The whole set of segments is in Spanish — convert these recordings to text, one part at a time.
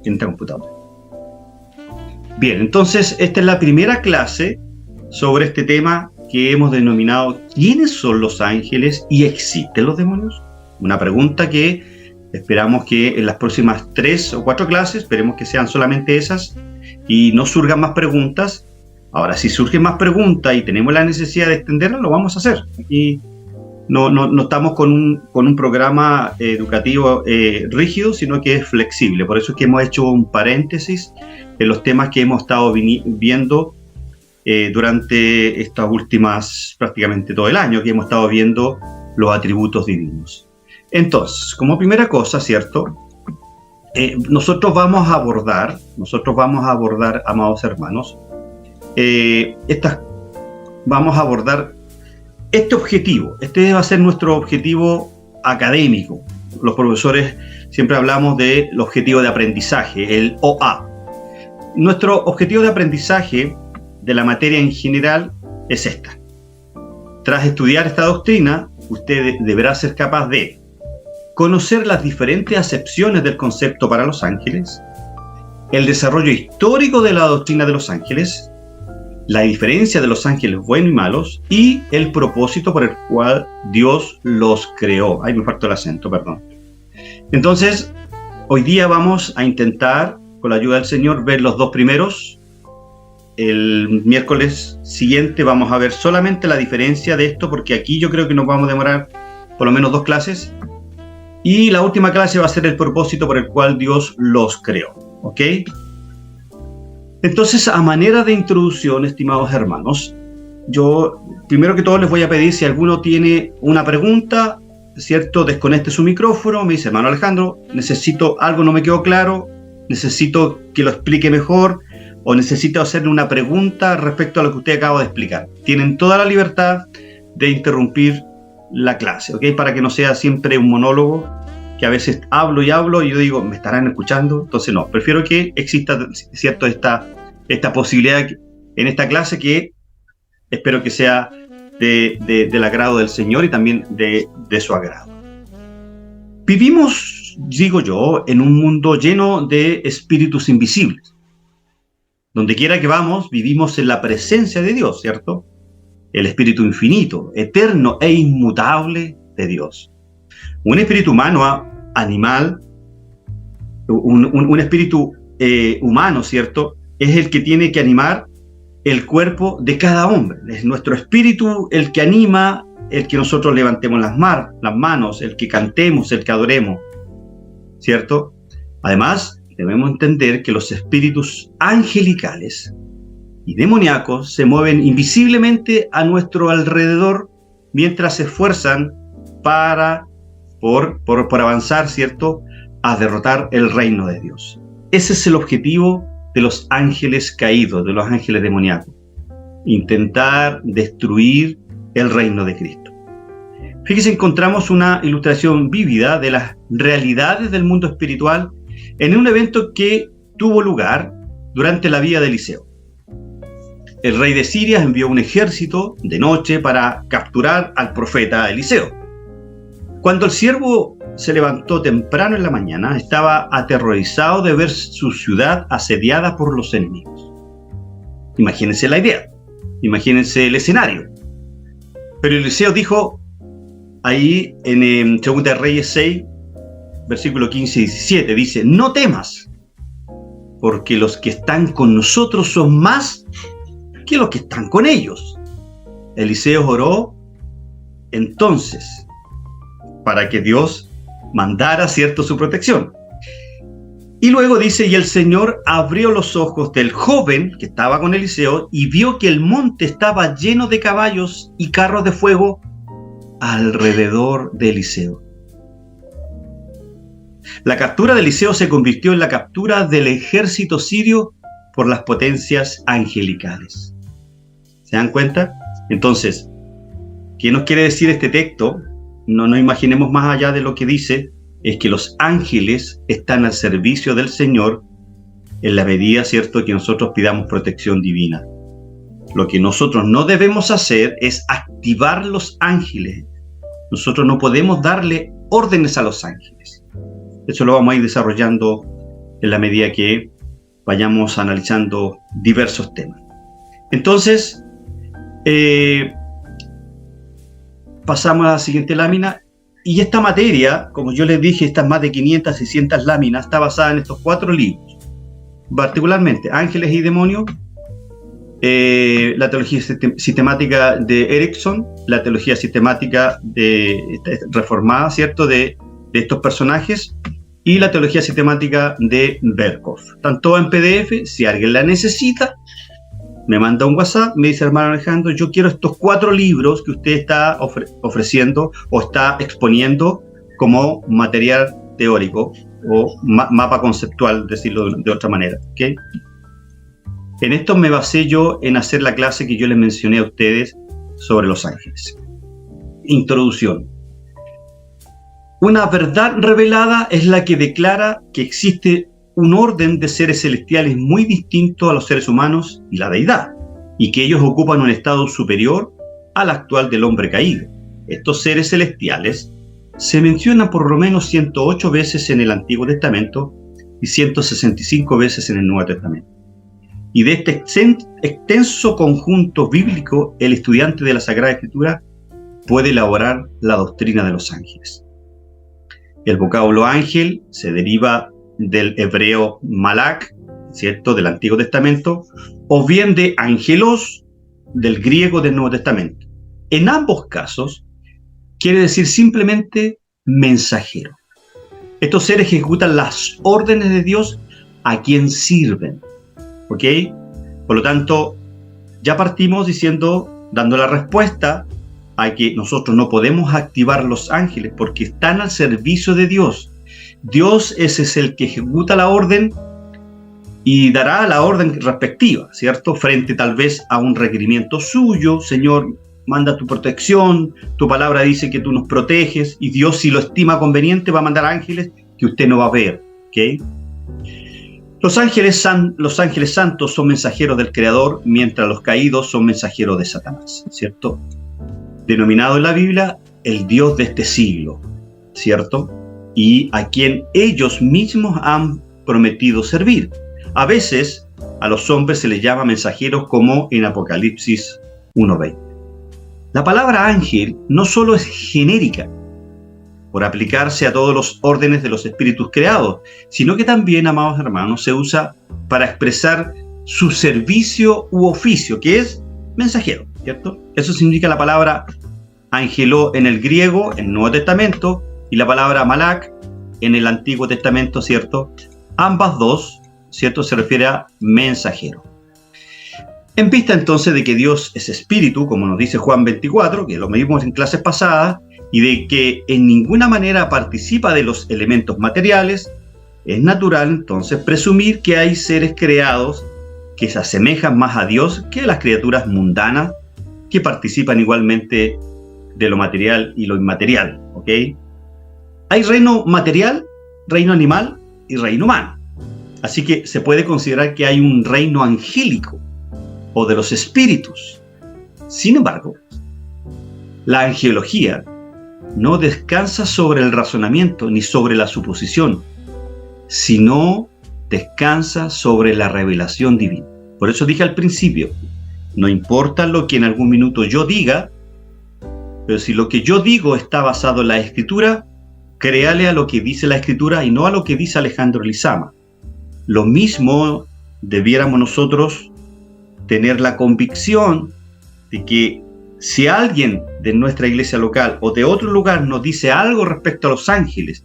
en esta computadora. Bien, entonces esta es la primera clase sobre este tema que hemos denominado ¿quiénes son los ángeles y existen los demonios? Una pregunta que esperamos que en las próximas 3 o 4 clases, esperemos que sean solamente esas y no surjan más preguntas. Ahora, si surgen más preguntas y tenemos la necesidad de extenderlas, lo vamos a hacer. Y no estamos con un programa educativo rígido, sino que es flexible. Por eso es que hemos hecho un paréntesis en los temas que hemos estado viendo durante estas últimas, prácticamente todo el año, que hemos estado viendo los atributos divinos. Entonces, como primera cosa, ¿cierto? Nosotros vamos a abordar, amados hermanos, vamos a abordar este objetivo. Este va a ser nuestro objetivo académico. Los profesores siempre hablamos del objetivo de aprendizaje, el OA. Nuestro objetivo de aprendizaje de la materia en general es esta. Tras estudiar esta doctrina, usted deberá ser capaz de conocer las diferentes acepciones del concepto para los ángeles, el desarrollo histórico de la doctrina de los ángeles, la diferencia de los ángeles buenos y malos y el propósito por el cual Dios los creó. Ahí me faltó el acento, perdón. Entonces, hoy día vamos a intentar, con la ayuda del Señor, ver los 2 primeros. El miércoles siguiente vamos a ver solamente la diferencia de esto, porque aquí yo creo que nos vamos a demorar por lo menos 2 clases. Y la última clase va a ser el propósito por el cual Dios los creó. ¿Ok? Entonces, a manera de introducción, estimados hermanos, yo primero que todo les voy a pedir, si alguno tiene una pregunta, ¿cierto? Desconecte su micrófono, me dice, hermano Alejandro, necesito algo, no me quedó claro, necesito que lo explique mejor, o necesito hacerle una pregunta respecto a lo que usted acaba de explicar. Tienen toda la libertad de interrumpir la clase, ¿ok? Para que no sea siempre un monólogo, que a veces hablo y yo digo, ¿me estarán escuchando? Entonces no, prefiero que exista, ¿cierto? Esta posibilidad en esta clase, que espero que sea del agrado del Señor y también de su agrado. Vivimos, digo yo, en un mundo lleno de espíritus invisibles. Donde quiera que vamos, vivimos en la presencia de Dios, ¿cierto? El espíritu infinito, eterno e inmutable de Dios. Un espíritu humano, animal, un espíritu humano, ¿cierto? Es el que tiene que animar el cuerpo de cada hombre. Es nuestro espíritu el que anima, el que nosotros levantemos las manos, el que cantemos, el que adoremos, ¿cierto? Además, debemos entender que los espíritus angelicales y demoníacos se mueven invisiblemente a nuestro alrededor mientras se esfuerzan por avanzar, ¿cierto?, a derrotar el reino de Dios. Ese es el objetivo de los ángeles caídos, de los ángeles demoníacos. Intentar destruir el reino de Cristo. Fíjense, encontramos una ilustración vívida de las realidades del mundo espiritual en un evento que tuvo lugar durante la vida de Eliseo. El rey de Siria envió un ejército de noche para capturar al profeta Eliseo. Cuando el siervo se levantó temprano en la mañana, estaba aterrorizado de ver su ciudad asediada por los enemigos. Imagínense la idea, imagínense el escenario. Pero Eliseo dijo ahí en 2 Reyes 6, versículo 15 y 17, dice, no temas, porque los que están con nosotros son más que los que están con ellos. Eliseo oró entonces para que Dios mandara, ¿cierto?, su protección. Y luego dice, y el Señor abrió los ojos del joven que estaba con Eliseo y vio que el monte estaba lleno de caballos y carros de fuego alrededor de Eliseo. La captura de Eliseo se convirtió en la captura del ejército sirio por las potencias angelicales. ¿Se dan cuenta? Entonces, ¿qué nos quiere decir este texto? No nos imaginemos más allá de lo que dice, es que los ángeles están al servicio del Señor en la medida, ¿cierto?, que nosotros pidamos protección divina. Lo que nosotros no debemos hacer es activar los ángeles. Nosotros no podemos darle órdenes a los ángeles. Eso lo vamos a ir desarrollando en la medida que vayamos analizando diversos temas. Entonces, pasamos a la siguiente lámina. Y esta materia, como yo les dije, estas más de 500, 600 láminas, está basada en estos 4 libros. Particularmente, Ángeles y Demonios, la teología sistemática de Erickson, la teología sistemática reformada, ¿cierto?, de estos personajes, y la teología sistemática de Berkhoff. Están todas en PDF. Si alguien la necesita, me manda un WhatsApp, me dice: hermano Alejandro, yo quiero estos 4 libros que usted está ofreciendo o está exponiendo como material teórico o mapa conceptual, decirlo de otra manera, ¿okay? En esto me basé yo en hacer la clase que yo les mencioné a ustedes sobre los ángeles. Introducción. Una verdad revelada es la que declara que existe un orden de seres celestiales muy distinto a los seres humanos y la deidad, y que ellos ocupan un estado superior al actual del hombre caído. Estos seres celestiales se mencionan por lo menos 108 veces en el Antiguo Testamento y 165 veces en el Nuevo Testamento. Y de este extenso conjunto bíblico, el estudiante de la Sagrada Escritura puede elaborar la doctrina de los ángeles. El vocablo ángel se deriva del hebreo malak, ¿cierto?, del Antiguo Testamento, o bien de angelos, del griego del Nuevo Testamento. En ambos casos, quiere decir simplemente mensajero. Estos seres ejecutan las órdenes de Dios a quien sirven, ¿ok? Por lo tanto, ya partimos dando la respuesta a que nosotros no podemos activar los ángeles porque están al servicio de Dios. Dios es el que ejecuta la orden y dará la orden respectiva, ¿cierto? Frente tal vez a un requerimiento suyo: Señor, manda tu protección, tu palabra dice que tú nos proteges, y Dios, si lo estima conveniente, va a mandar ángeles que usted no va a ver, ¿ok? Los ángeles santos son mensajeros del Creador, mientras los caídos son mensajeros de Satanás, ¿cierto? Denominado en la Biblia el Dios de este siglo, ¿cierto? Y a quien ellos mismos han prometido servir. A veces a los hombres se les llama mensajeros, como en Apocalipsis 1:20. La palabra ángel no solo es genérica por aplicarse a todos los órdenes de los espíritus creados, sino que también, amados hermanos, se usa para expresar su servicio u oficio, que es mensajero, ¿cierto? Eso significa la palabra ángeló en el griego, en el Nuevo Testamento, y la palabra malak en el Antiguo Testamento, ¿cierto? Ambas dos, ¿cierto?, se refiere a mensajero. En vista entonces de que Dios es espíritu, como nos dice Juan 24, que lo vimos en clases pasadas, y de que en ninguna manera participa de los elementos materiales, es natural entonces presumir que hay seres creados que se asemejan más a Dios que a las criaturas mundanas, que participan igualmente de lo material y lo inmaterial, ¿ok? Hay reino material, reino animal y reino humano. Así que se puede considerar que hay un reino angélico o de los espíritus. Sin embargo, la angelología no descansa sobre el razonamiento ni sobre la suposición, sino descansa sobre la revelación divina. Por eso dije al principio, no importa lo que en algún minuto yo diga, pero si lo que yo digo está basado en la Escritura, créale a lo que dice la Escritura y no a lo que dice Alejandro Lizama. Lo mismo debiéramos nosotros tener la convicción de que si alguien de nuestra iglesia local o de otro lugar nos dice algo respecto a los ángeles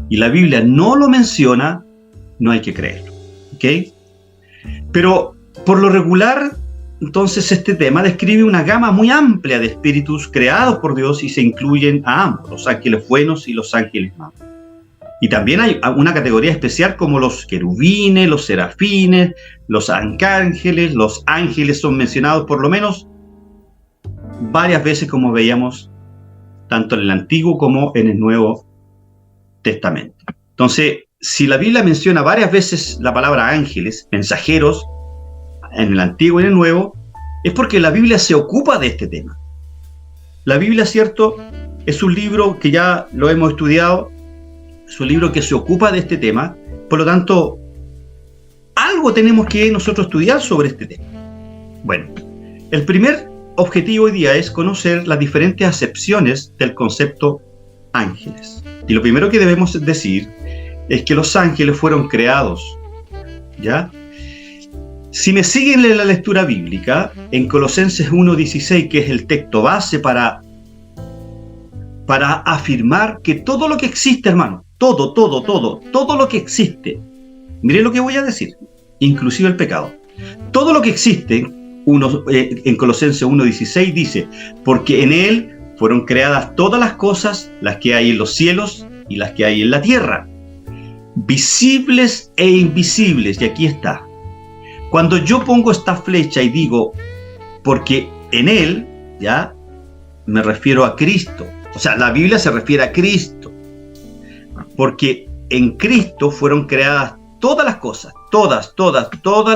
y la Biblia no lo menciona, no hay que creerlo, ¿ok? Pero por lo regular, entonces este tema describe una gama muy amplia de espíritus creados por Dios y se incluyen a ambos, los ángeles buenos y los ángeles malos. Y también hay una categoría especial como los querubines, los serafines, los arcángeles. Los ángeles son mencionados por lo menos varias veces, como veíamos, tanto en el Antiguo como en el Nuevo Testamento. Entonces, si la Biblia menciona varias veces la palabra ángeles, mensajeros, en el Antiguo y en el Nuevo, es porque la Biblia se ocupa de este tema. La Biblia, ¿cierto?, es un libro que ya lo hemos estudiado, es un libro que se ocupa de este tema, por lo tanto, algo tenemos que nosotros estudiar sobre este tema. Bueno, el primer objetivo hoy día es conocer las diferentes acepciones del concepto ángeles. Y lo primero que debemos decir es que los ángeles fueron creados, ¿ya? Si me siguen en la lectura bíblica, en Colosenses 1:16, que es el texto base para afirmar que todo lo que existe, hermano, todo lo que existe, mire lo que voy a decir, inclusive el pecado, todo lo que existe, en Colosenses 1:16 dice, porque en él fueron creadas todas las cosas, las que hay en los cielos y las que hay en la tierra, visibles e invisibles, y aquí está. Cuando yo pongo esta flecha y digo, porque en él, ya, me refiero a Cristo. O sea, la Biblia se refiere a Cristo. Porque en Cristo fueron creadas todas las cosas, todas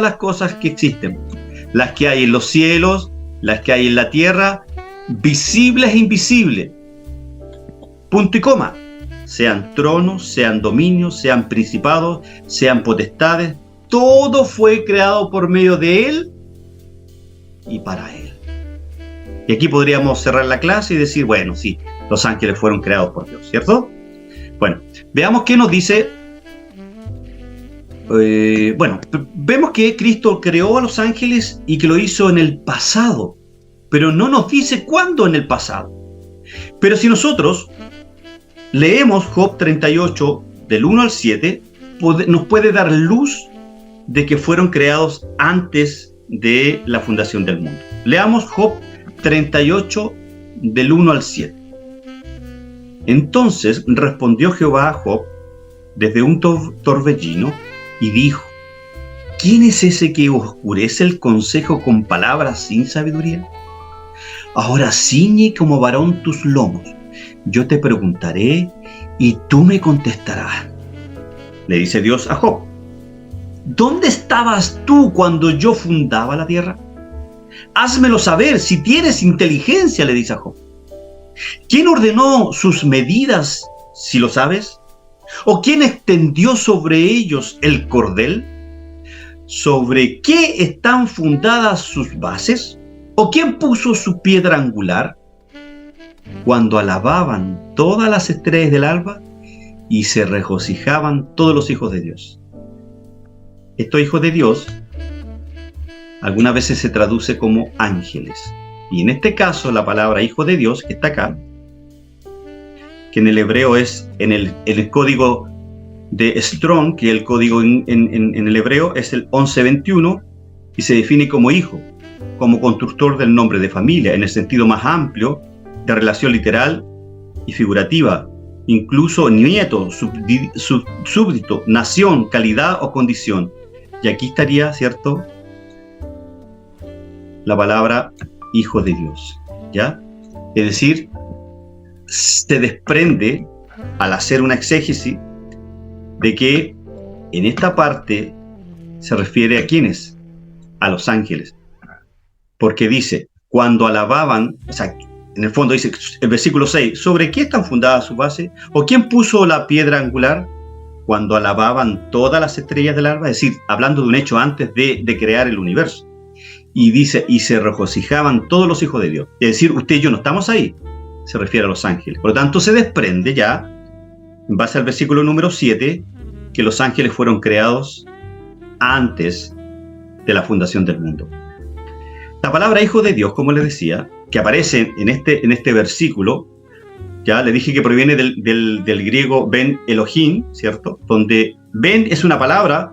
las cosas que existen. Las que hay en los cielos, las que hay en la tierra, visibles e invisibles. Punto y coma. Sean tronos, sean dominios, sean principados, sean potestades. Todo fue creado por medio de Él y para Él. Y aquí podríamos cerrar la clase y decir, bueno, sí, los ángeles fueron creados por Dios, ¿cierto? Bueno, veamos qué nos dice. Vemos que Cristo creó a los ángeles y que lo hizo en el pasado, pero no nos dice cuándo en el pasado. Pero si nosotros leemos Job 38, del 1 al 7, nos puede dar luz de que fueron creados antes de la fundación del mundo. Leamos Job 38, del 1 al 7. Entonces respondió Jehová a Job desde un torbellino y dijo, ¿quién es ese que oscurece el consejo con palabras sin sabiduría? Ahora ciñe como varón tus lomos. Yo te preguntaré y tú me contestarás. Le dice Dios a Job, ¿dónde estabas tú cuando yo fundaba la tierra? Házmelo saber si tienes inteligencia, le dice a Job. ¿Quién ordenó sus medidas, si lo sabes? ¿O quién extendió sobre ellos el cordel? ¿Sobre qué están fundadas sus bases? ¿O quién puso su piedra angular? Cuando alababan todas las estrellas del alba y se regocijaban todos los hijos de Dios. Estos hijos de Dios algunas veces se traduce como ángeles. Y en este caso la palabra hijo de Dios, que está acá, que en el hebreo es, en el código de Strong, que el código en el hebreo es el 1121, y se define como hijo, como constructor del nombre de familia, en el sentido más amplio de relación literal y figurativa, incluso nieto, súbdito, nación, calidad o condición. Y aquí estaría, ¿cierto?, la palabra hijo de Dios, ¿ya? Es decir, se desprende, al hacer una exégesis, de que en esta parte se refiere a ¿quiénes? A los ángeles. Porque dice, cuando alababan, o sea, en el fondo dice, el versículo 6, ¿sobre qué están fundadas sus bases? ¿O quién puso la piedra angular? Cuando alababan todas las estrellas del alba, es decir, hablando de un hecho antes de crear el universo. Y dice, y se regocijaban todos los hijos de Dios. Es decir, usted y yo no estamos ahí. Se refiere a los ángeles. Por lo tanto, se desprende ya, en base al versículo número 7, que los ángeles fueron creados antes de la fundación del mundo. La palabra hijo de Dios, como les decía, que aparece en este versículo, ya le dije que proviene del griego ben Elohim, ¿cierto? Donde ben es una palabra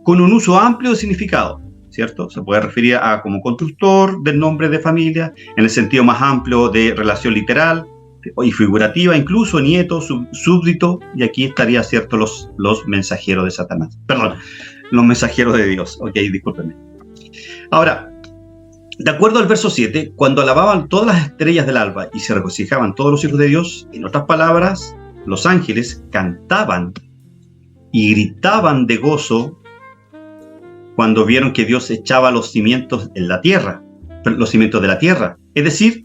con un uso amplio de significado, ¿cierto? Se puede referir a como constructor del nombre de familia, en el sentido más amplio de relación literal y figurativa, incluso nieto, súbdito, y aquí estaría, ¿cierto?, los mensajeros de Satanás. Perdón, los mensajeros de Dios. Ok, discúlpenme. Ahora, de acuerdo al verso 7, cuando alababan todas las estrellas del alba y se regocijaban todos los hijos de Dios, en otras palabras, los ángeles cantaban y gritaban de gozo cuando vieron que Dios echaba los cimientos en la tierra, los cimientos de la tierra. Es decir,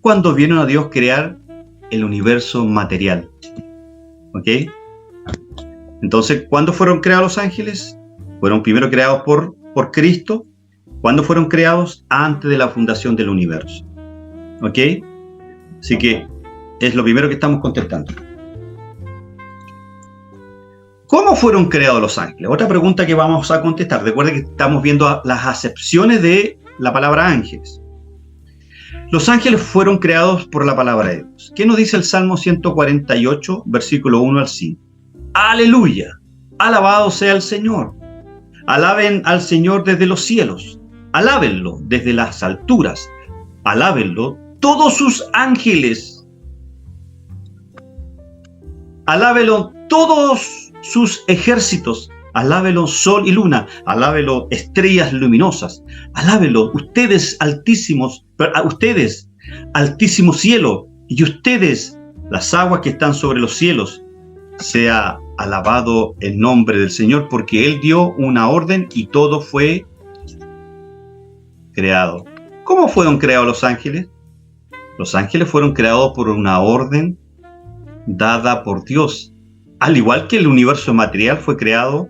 cuando vieron a Dios crear el universo material. ¿Ok? Entonces, ¿cuándo fueron creados los ángeles? Fueron primero creados por Cristo. ¿Cuándo fueron creados? Antes de la fundación del universo. ¿Ok? Así que es lo primero que estamos contestando. ¿Cómo fueron creados los ángeles? Otra pregunta que vamos a contestar. Recuerden que estamos viendo las acepciones de la palabra ángeles. Los ángeles fueron creados por la palabra de Dios. ¿Qué nos dice el Salmo 148, versículo 1 al 5? ¡Aleluya! Alabado sea el Señor. Alaben al Señor desde los cielos. Alábenlo desde las alturas. Alábenlo todos sus ángeles. Alábenlo todos sus ejércitos. Alábenlo sol y luna. Alábenlo estrellas luminosas. Alábenlo ustedes altísimos, ustedes altísimo cielo, y ustedes las aguas que están sobre los cielos. Sea alabado el nombre del Señor, porque Él dio una orden y todo fue creado. ¿Cómo fueron creados los ángeles? Los ángeles fueron creados por una orden dada por Dios. Al igual que el universo material fue creado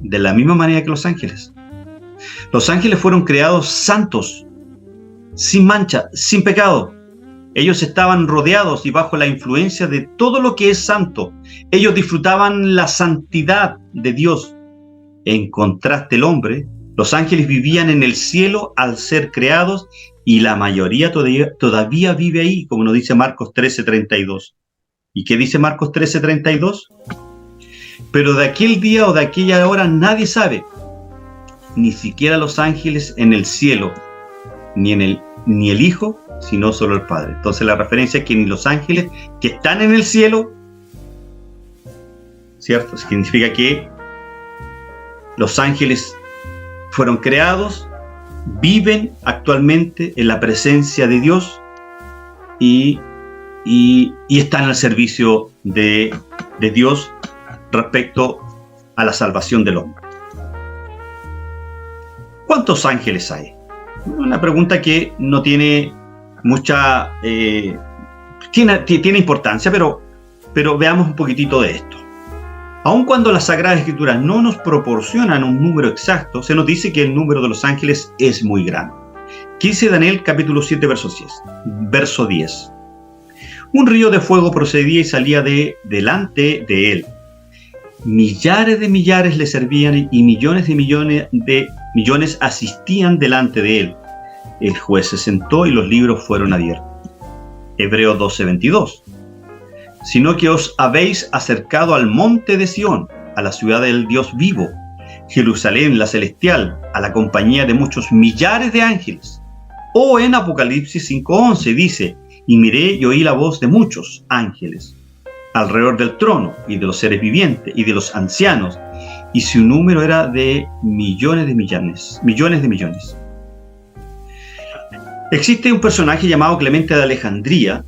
de la misma manera que los ángeles. Los ángeles fueron creados santos, sin mancha, sin pecado. Ellos estaban rodeados y bajo la influencia de todo lo que es santo. Ellos disfrutaban la santidad de Dios. En contraste, el hombre, los ángeles vivían en el cielo al ser creados, y la mayoría todavía vive ahí, como nos dice Marcos 13:32. ¿Y qué dice Marcos 13:32? Pero de aquel día o de aquella hora nadie sabe, ni siquiera los ángeles en el cielo, ni el Hijo, sino solo el Padre. Entonces la referencia es que ni los ángeles que están en el cielo, ¿cierto? Significa que los ángeles fueron creados, viven actualmente en la presencia de Dios y están al servicio de Dios respecto a la salvación del hombre. ¿Cuántos ángeles hay? Una pregunta que no tiene mucha tiene importancia, pero veamos un poquitito de esto. Aun cuando las Sagradas Escrituras no nos proporcionan un número exacto, se nos dice que el número de los ángeles es muy grande. ¿Qué dice Daniel capítulo 7, verso 10? Un río de fuego procedía y salía delante de él. Millares de millares le servían y millones de millones asistían delante de él. El juez se sentó y los libros fueron abiertos. Hebreos 12:22. Sino que os habéis acercado al monte de Sión, a la ciudad del Dios vivo, Jerusalén la celestial, a la compañía de muchos millares de ángeles. O en Apocalipsis 5:11 dice: y miré y oí la voz de muchos ángeles alrededor del trono, y de los seres vivientes, y de los ancianos, y su número era de millones de millones. Existe un personaje llamado Clemente de Alejandría,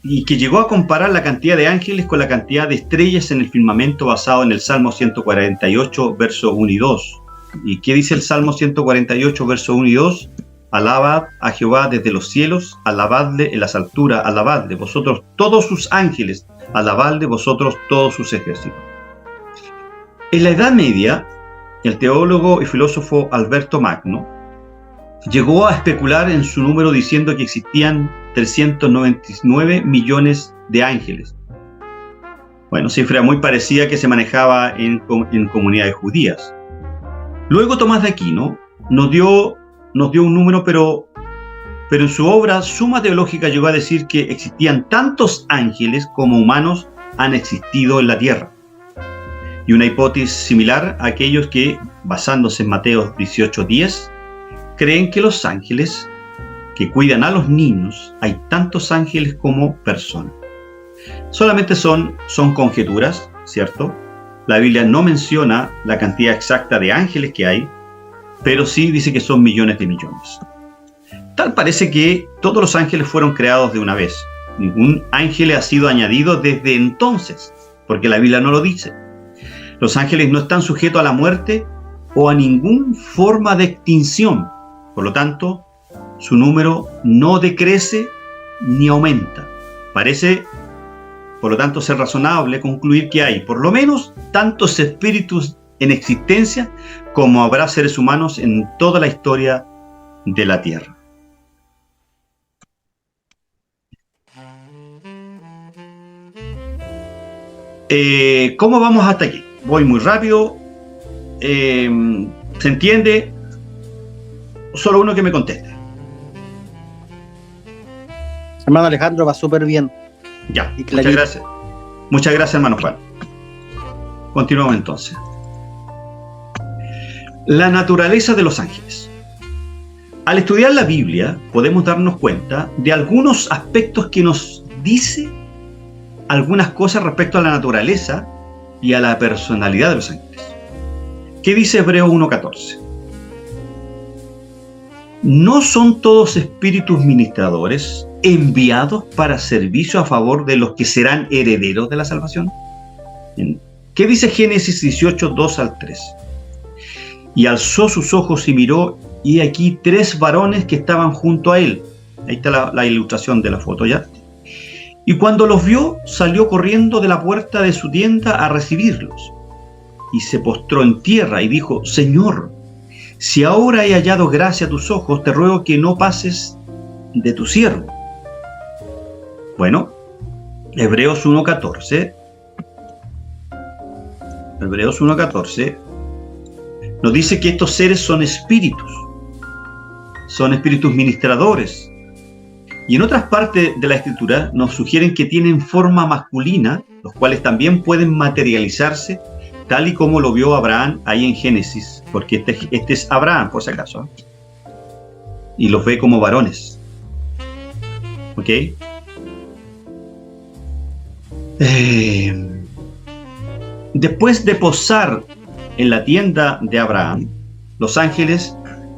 y que llegó a comparar la cantidad de ángeles con la cantidad de estrellas en el firmamento, basado en el Salmo 148, verso 1 y 2. ¿Y qué dice el Salmo 148, verso 1 y 2? Alabad a Jehová desde los cielos, alabadle en las alturas, alabadle vosotros todos sus ángeles, alabadle vosotros todos sus ejércitos. En la Edad Media, el teólogo y filósofo Alberto Magno llegó a especular en su número diciendo que existían 399 millones de ángeles. Bueno, cifra muy parecida que se manejaba en comunidades judías. Luego Tomás de Aquino nos dio un número, pero en su obra Suma Teológica llegó a decir que existían tantos ángeles como humanos han existido en la tierra. Y una hipótesis similar a aquellos que, basándose en Mateo 18:10, creen que los ángeles que cuidan a los niños, hay tantos ángeles como personas. Solamente son conjeturas, ¿cierto? La Biblia no menciona la cantidad exacta de ángeles que hay, pero sí dice que son millones de millones. Tal parece que todos los ángeles fueron creados de una vez. Ningún ángel ha sido añadido desde entonces, porque la Biblia no lo dice. Los ángeles no están sujetos a la muerte o a ninguna forma de extinción. Por lo tanto, su número no decrece ni aumenta. Parece, por lo tanto, ser razonable concluir que hay por lo menos tantos espíritus en existencia como habrá seres humanos en toda la historia de la Tierra. ¿Cómo vamos hasta aquí? Voy muy rápido. ¿Se entiende? Solo uno que me conteste. Hermano Alejandro, va súper bien. Ya, muchas gracias. Muchas gracias, hermano Juan. Continuamos entonces. La naturaleza de los ángeles. Al estudiar la Biblia, podemos darnos cuenta de algunos aspectos que nos dice algunas cosas respecto a la naturaleza y a la personalidad de los ángeles. ¿Qué dice Hebreos 1:14? ¿No son todos espíritus ministradores enviados para servicio a favor de los que serán herederos de la salvación? ¿Qué dice Génesis 18:2-3? Y alzó sus ojos y miró, y aquí 3 varones que estaban junto a él. Ahí está la ilustración de la foto ya. Y cuando los vio, salió corriendo de la puerta de su tienda a recibirlos. Y se postró en tierra y dijo: Señor, si ahora he hallado gracia a tus ojos, te ruego que no pases de tu siervo. Bueno, Hebreos 1:14. Hebreos 1:14 nos dice que estos seres son espíritus ministradores. Y en otras partes de la Escritura nos sugieren que tienen forma masculina, los cuales también pueden materializarse, tal y como lo vio Abraham ahí en Génesis, porque este es Abraham, por si acaso, y los ve como varones. ¿Ok? Después de posar en la tienda de Abraham, los ángeles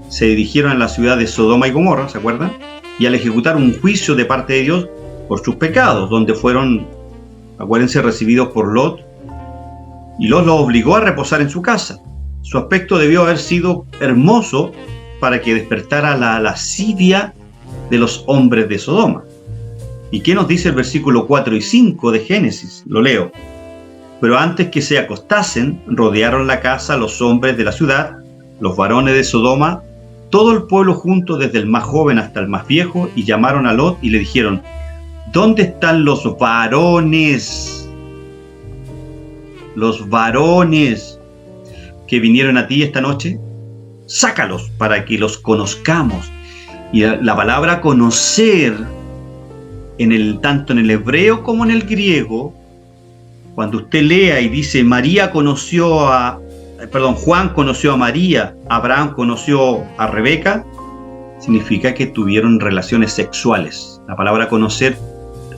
se dirigieron a la ciudad de Sodoma y Gomorra, ¿se acuerdan? Y al ejecutar un juicio de parte de Dios por sus pecados, donde fueron, acuérdense, recibidos por Lot, y Lot los obligó a reposar en su casa. Su aspecto debió haber sido hermoso para que despertara la lascivia de los hombres de Sodoma. ¿Y qué nos dice el versículo 4 y 5 de Génesis? Lo leo. Pero antes que se acostasen, rodearon la casa los hombres de la ciudad, los varones de Sodoma, todo el pueblo junto, desde el más joven hasta el más viejo, y llamaron a Lot y le dijeron: ¿dónde están los varones? Los varones que vinieron a ti esta noche, sácalos para que los conozcamos. Y la palabra conocer, tanto en el hebreo como en el griego, cuando usted lea y dice Juan conoció a María, Abraham conoció a Rebeca, significa que tuvieron relaciones sexuales. La palabra conocer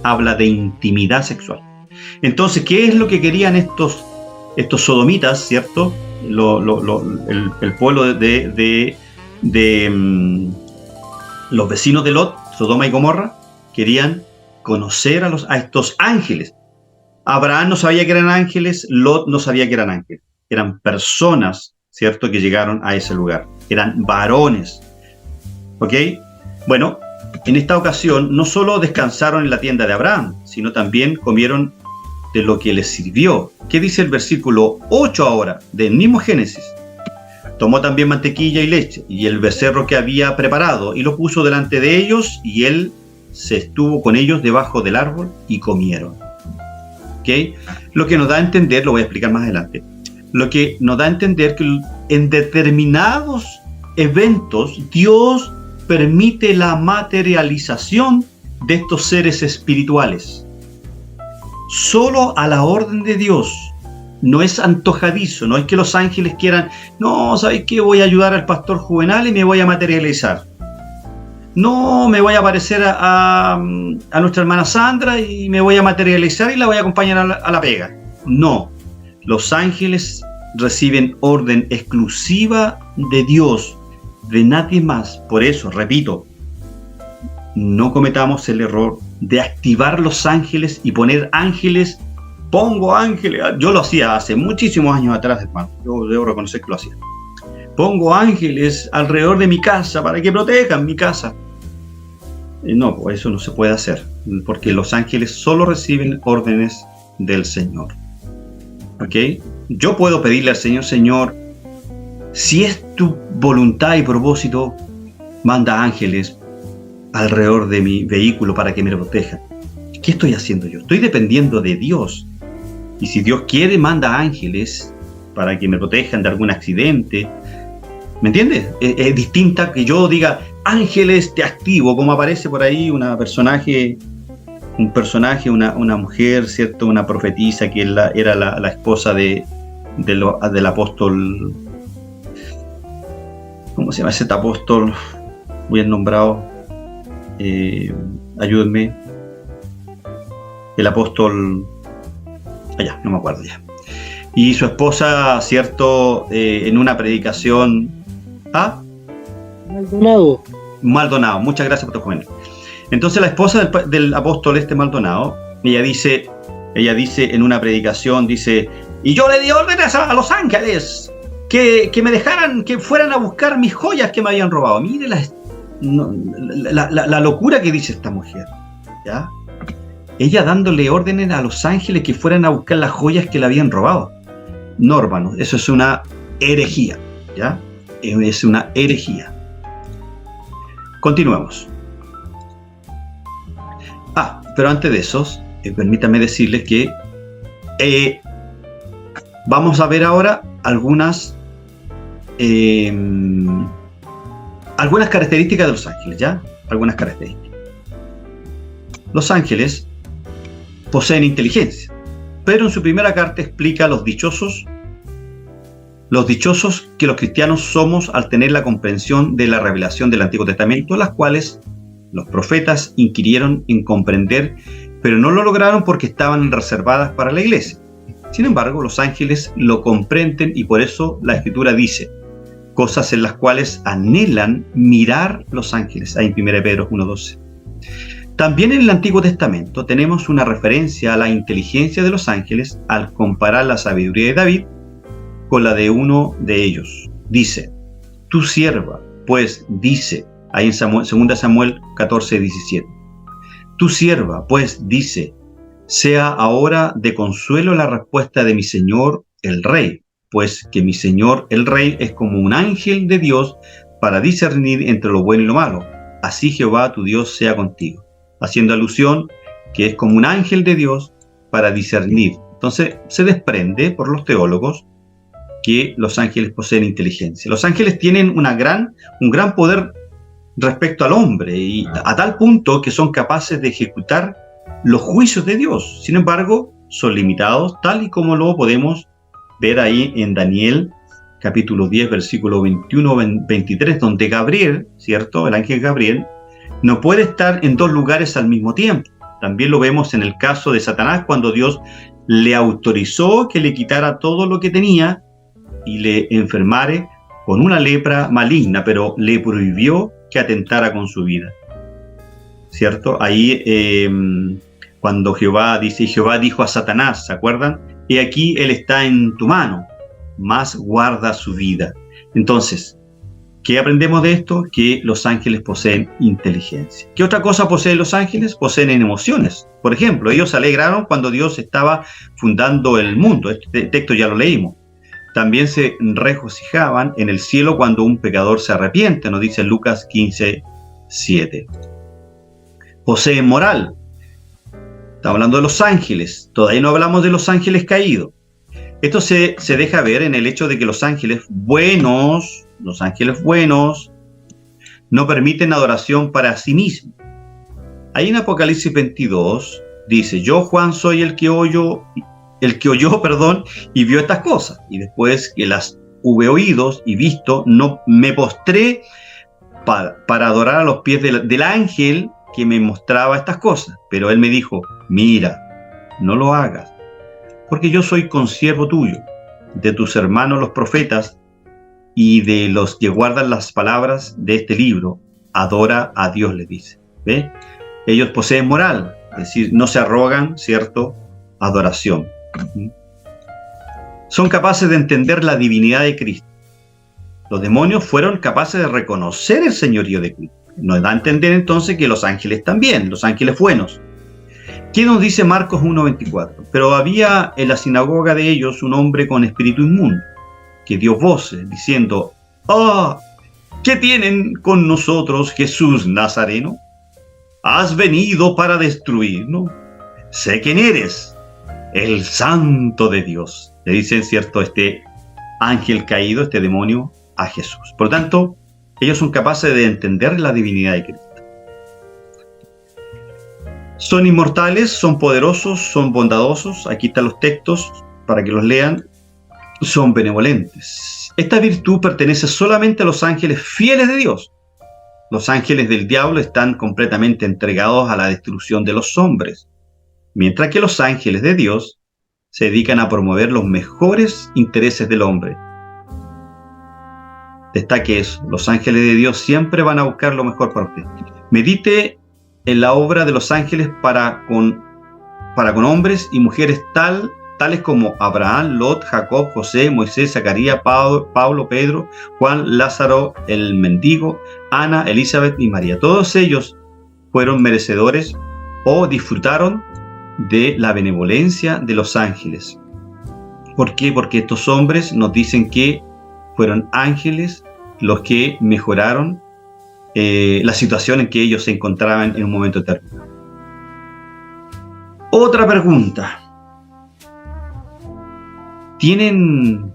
habla de intimidad sexual. Entonces, ¿qué es lo que querían estos sodomitas, cierto? El pueblo de los vecinos de Lot, Sodoma y Gomorra, querían conocer a estos ángeles. Abraham no sabía que eran ángeles, Lot no sabía que eran ángeles. Eran personas, ¿cierto?, que llegaron a ese lugar. Eran varones. ¿Ok? Bueno, en esta ocasión no solo descansaron en la tienda de Abraham, sino también comieron de lo que les sirvió. ¿Qué dice el versículo 8 ahora, del mismo Génesis? Tomó también mantequilla y leche, y el becerro que había preparado, y lo puso delante de ellos, y él se estuvo con ellos debajo del árbol, y comieron. ¿Ok? Lo que nos da a entender, lo voy a explicar más adelante, lo que nos da a entender que en determinados eventos Dios permite la materialización de estos seres espirituales. Solo a la orden de Dios. No es antojadizo, no es que los ángeles quieran, no, ¿sabes qué? Voy a ayudar al pastor Juvenal y me voy a materializar. No, me voy a aparecer a nuestra hermana Sandra y me voy a materializar y la voy a acompañar a la pega. No, los ángeles reciben orden exclusiva de Dios, de nadie más. Por eso, repito, no cometamos el error de activar los ángeles y poner ángeles. Pongo ángeles, yo lo hacía hace muchísimos años atrás, hermano, yo debo reconocer que lo hacía. Pongo ángeles alrededor de mi casa para que protejan mi casa. No, pues eso no se puede hacer, porque los ángeles solo reciben órdenes del Señor. ¿Ok? yo puedo pedirle al Señor, Señor, si es tu voluntad y propósito, manda ángeles alrededor de mi vehículo para que me protejan. ¿Qué estoy haciendo yo? Estoy dependiendo de Dios. Y si Dios quiere, manda ángeles para que me protejan de algún accidente. ¿Me entiendes? Es distinta que yo diga, ángeles te activo, como aparece por ahí un personaje, una mujer, ¿cierto? Una profetisa que era la esposa del apóstol. ¿Cómo se llama ese apóstol? Bien nombrado. Ayúdenme. El apóstol. Allá, no me acuerdo ya. Y su esposa, ¿cierto? En una predicación. Maldonado. Muchas gracias por tu comentario. Entonces la esposa del apóstol Maldonado, ella dice en una predicación, dice, y yo le di órdenes a los ángeles que me dejaran, que fueran a buscar mis joyas que me habían robado. Mire la locura que dice esta mujer, ¿ya? Ella dándole órdenes a los ángeles que fueran a buscar las joyas que le habían robado. No, hermanos, eso es una herejía, ¿ya? Es una herejía. Continuemos. Pero antes de eso, permítanme decirles que vamos a ver ahora algunas características de los ángeles, ¿ya? Algunas características. Los ángeles poseen inteligencia, pero en su primera carta explica los dichosos que los cristianos somos al tener la comprensión de la revelación del Antiguo Testamento, las cuales los profetas inquirieron en comprender, pero no lo lograron porque estaban reservadas para la iglesia. Sin embargo, los ángeles lo comprenden y por eso la Escritura dice cosas en las cuales anhelan mirar los ángeles. Ahí en 1 Pedro 1:12. También en el Antiguo Testamento tenemos una referencia a la inteligencia de los ángeles al comparar la sabiduría de David con la de uno de ellos. Dice, tu sierva, pues dice, ahí en 2 Samuel 14:17. Tu sierva, pues, dice, sea ahora de consuelo la respuesta de mi señor el rey, pues que mi señor el rey es como un ángel de Dios para discernir entre lo bueno y lo malo. Así Jehová tu Dios sea contigo. Haciendo alusión que es como un ángel de Dios para discernir. Entonces se desprende por los teólogos que los ángeles poseen inteligencia. Los ángeles tienen un gran poder respecto al hombre, y a tal punto que son capaces de ejecutar los juicios de Dios. Sin embargo, son limitados, tal y como lo podemos ver ahí en Daniel, capítulo 10, versículo 21-23, donde Gabriel, ¿cierto? El ángel Gabriel, no puede estar en dos lugares al mismo tiempo. También lo vemos en el caso de Satanás, cuando Dios le autorizó que le quitara todo lo que tenía y le enfermare con una lepra maligna, pero le prohibió que atentara con su vida, ¿cierto? Ahí cuando Jehová dijo a Satanás, ¿se acuerdan? Y aquí él está en tu mano, mas guarda su vida. Entonces, ¿qué aprendemos de esto? Que los ángeles poseen inteligencia. ¿Qué otra cosa poseen los ángeles? Poseen emociones. Por ejemplo, ellos se alegraron cuando Dios estaba fundando el mundo. Este texto ya lo leímos. También se regocijaban en el cielo cuando un pecador se arrepiente, nos dice Lucas 15:7. Poseen moral. Estamos hablando de los ángeles. Todavía no hablamos de los ángeles caídos. Esto se deja ver en el hecho de que los ángeles buenos, no permiten adoración para sí mismos. Ahí en Apocalipsis 22 dice, yo Juan soy el que oyó, y vio estas cosas, y después que las hube oído y visto, no me postré para adorar a los pies del ángel que me mostraba estas cosas, pero él me dijo, mira, no lo hagas, porque yo soy consiervo tuyo, de tus hermanos los profetas, y de los que guardan las palabras de este libro, adora a Dios, le dice. ¿Ve? Ellos poseen moral, es decir, no se arrogan, ¿cierto?, adoración. Son capaces de entender la divinidad de Cristo. Los demonios fueron capaces de reconocer el señorío de Cristo. Nos da a entender entonces que los ángeles también, los ángeles buenos. ¿Qué nos dice Marcos 1:24? Pero había en la sinagoga de ellos un hombre con espíritu inmundo, que dio voces diciendo: ¡Ah! ¿Qué tienen con nosotros, Jesús Nazareno? ¿Has venido para destruirnos? Sé quién eres, el Santo de Dios. Le dice, cierto, este ángel caído, este demonio, a Jesús. Por lo tanto, ellos son capaces de entender la divinidad de Cristo. Son inmortales, son poderosos, son bondadosos. Aquí están los textos para que los lean. Son benevolentes. Esta virtud pertenece solamente a los ángeles fieles de Dios. Los ángeles del diablo están completamente entregados a la destrucción de los hombres, mientras que los ángeles de Dios se dedican a promover los mejores intereses del hombre. Destaque eso, los ángeles de Dios siempre van a buscar lo mejor para usted. Medite en la obra de los ángeles para con hombres y mujeres tales como Abraham, Lot, Jacob, José, Moisés, Zacarías, Pablo, Pedro, Juan, Lázaro, el mendigo, Ana, Elizabeth y María. Todos ellos fueron merecedores o disfrutaron de la benevolencia de los ángeles. ¿Por qué? Porque estos hombres nos dicen que fueron ángeles los que mejoraron la situación en que ellos se encontraban en un momento determinado. Otra pregunta. ¿Tienen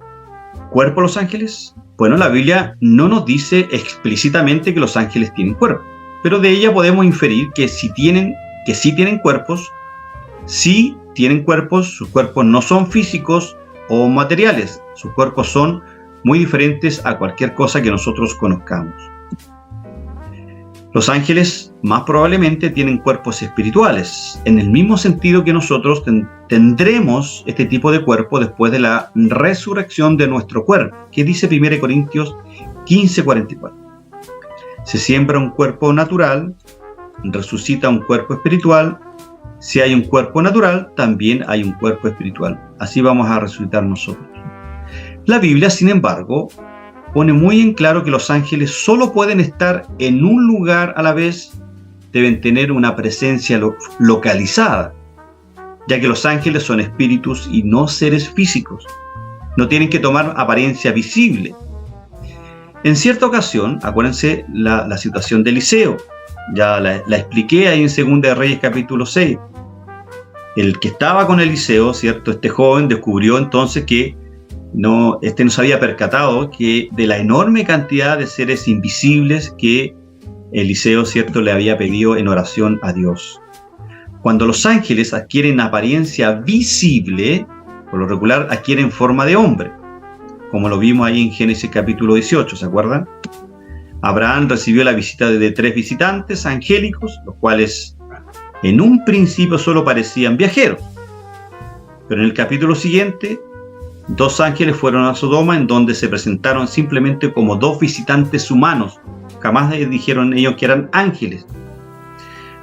cuerpo los ángeles? Bueno, la Biblia no nos dice explícitamente que los ángeles tienen cuerpo, pero de ella podemos inferir que sí tienen cuerpos. Sí tienen cuerpos, sus cuerpos no son físicos o materiales, sus cuerpos son muy diferentes a cualquier cosa que nosotros conozcamos. Los ángeles más probablemente tienen cuerpos espirituales, en el mismo sentido que nosotros tendremos este tipo de cuerpo después de la resurrección de nuestro cuerpo, que dice 1 Corintios 15:44. Se siembra un cuerpo natural, resucita un cuerpo espiritual. Si hay un cuerpo natural, también hay un cuerpo espiritual. Así vamos a resucitar nosotros. La Biblia, sin embargo, pone muy en claro que los ángeles solo pueden estar en un lugar a la vez, deben tener una presencia localizada, ya que los ángeles son espíritus y no seres físicos. No tienen que tomar apariencia visible. En cierta ocasión, acuérdense la situación de Eliseo, ya la expliqué ahí en 2 de Reyes capítulo 6. El que estaba con Eliseo, ¿cierto? Este joven descubrió entonces que no se había percatado que de la enorme cantidad de seres invisibles que Eliseo, ¿cierto?, le había pedido en oración a Dios. Cuando los ángeles adquieren apariencia visible, por lo regular adquieren forma de hombre, como lo vimos ahí en Génesis capítulo 18, ¿se acuerdan? Abraham recibió la visita de 3 visitantes angélicos, los cuales en un principio solo parecían viajeros, pero en el capítulo siguiente 2 ángeles fueron a Sodoma, en donde se presentaron simplemente como 2 visitantes humanos. Jamás dijeron ellos que eran ángeles.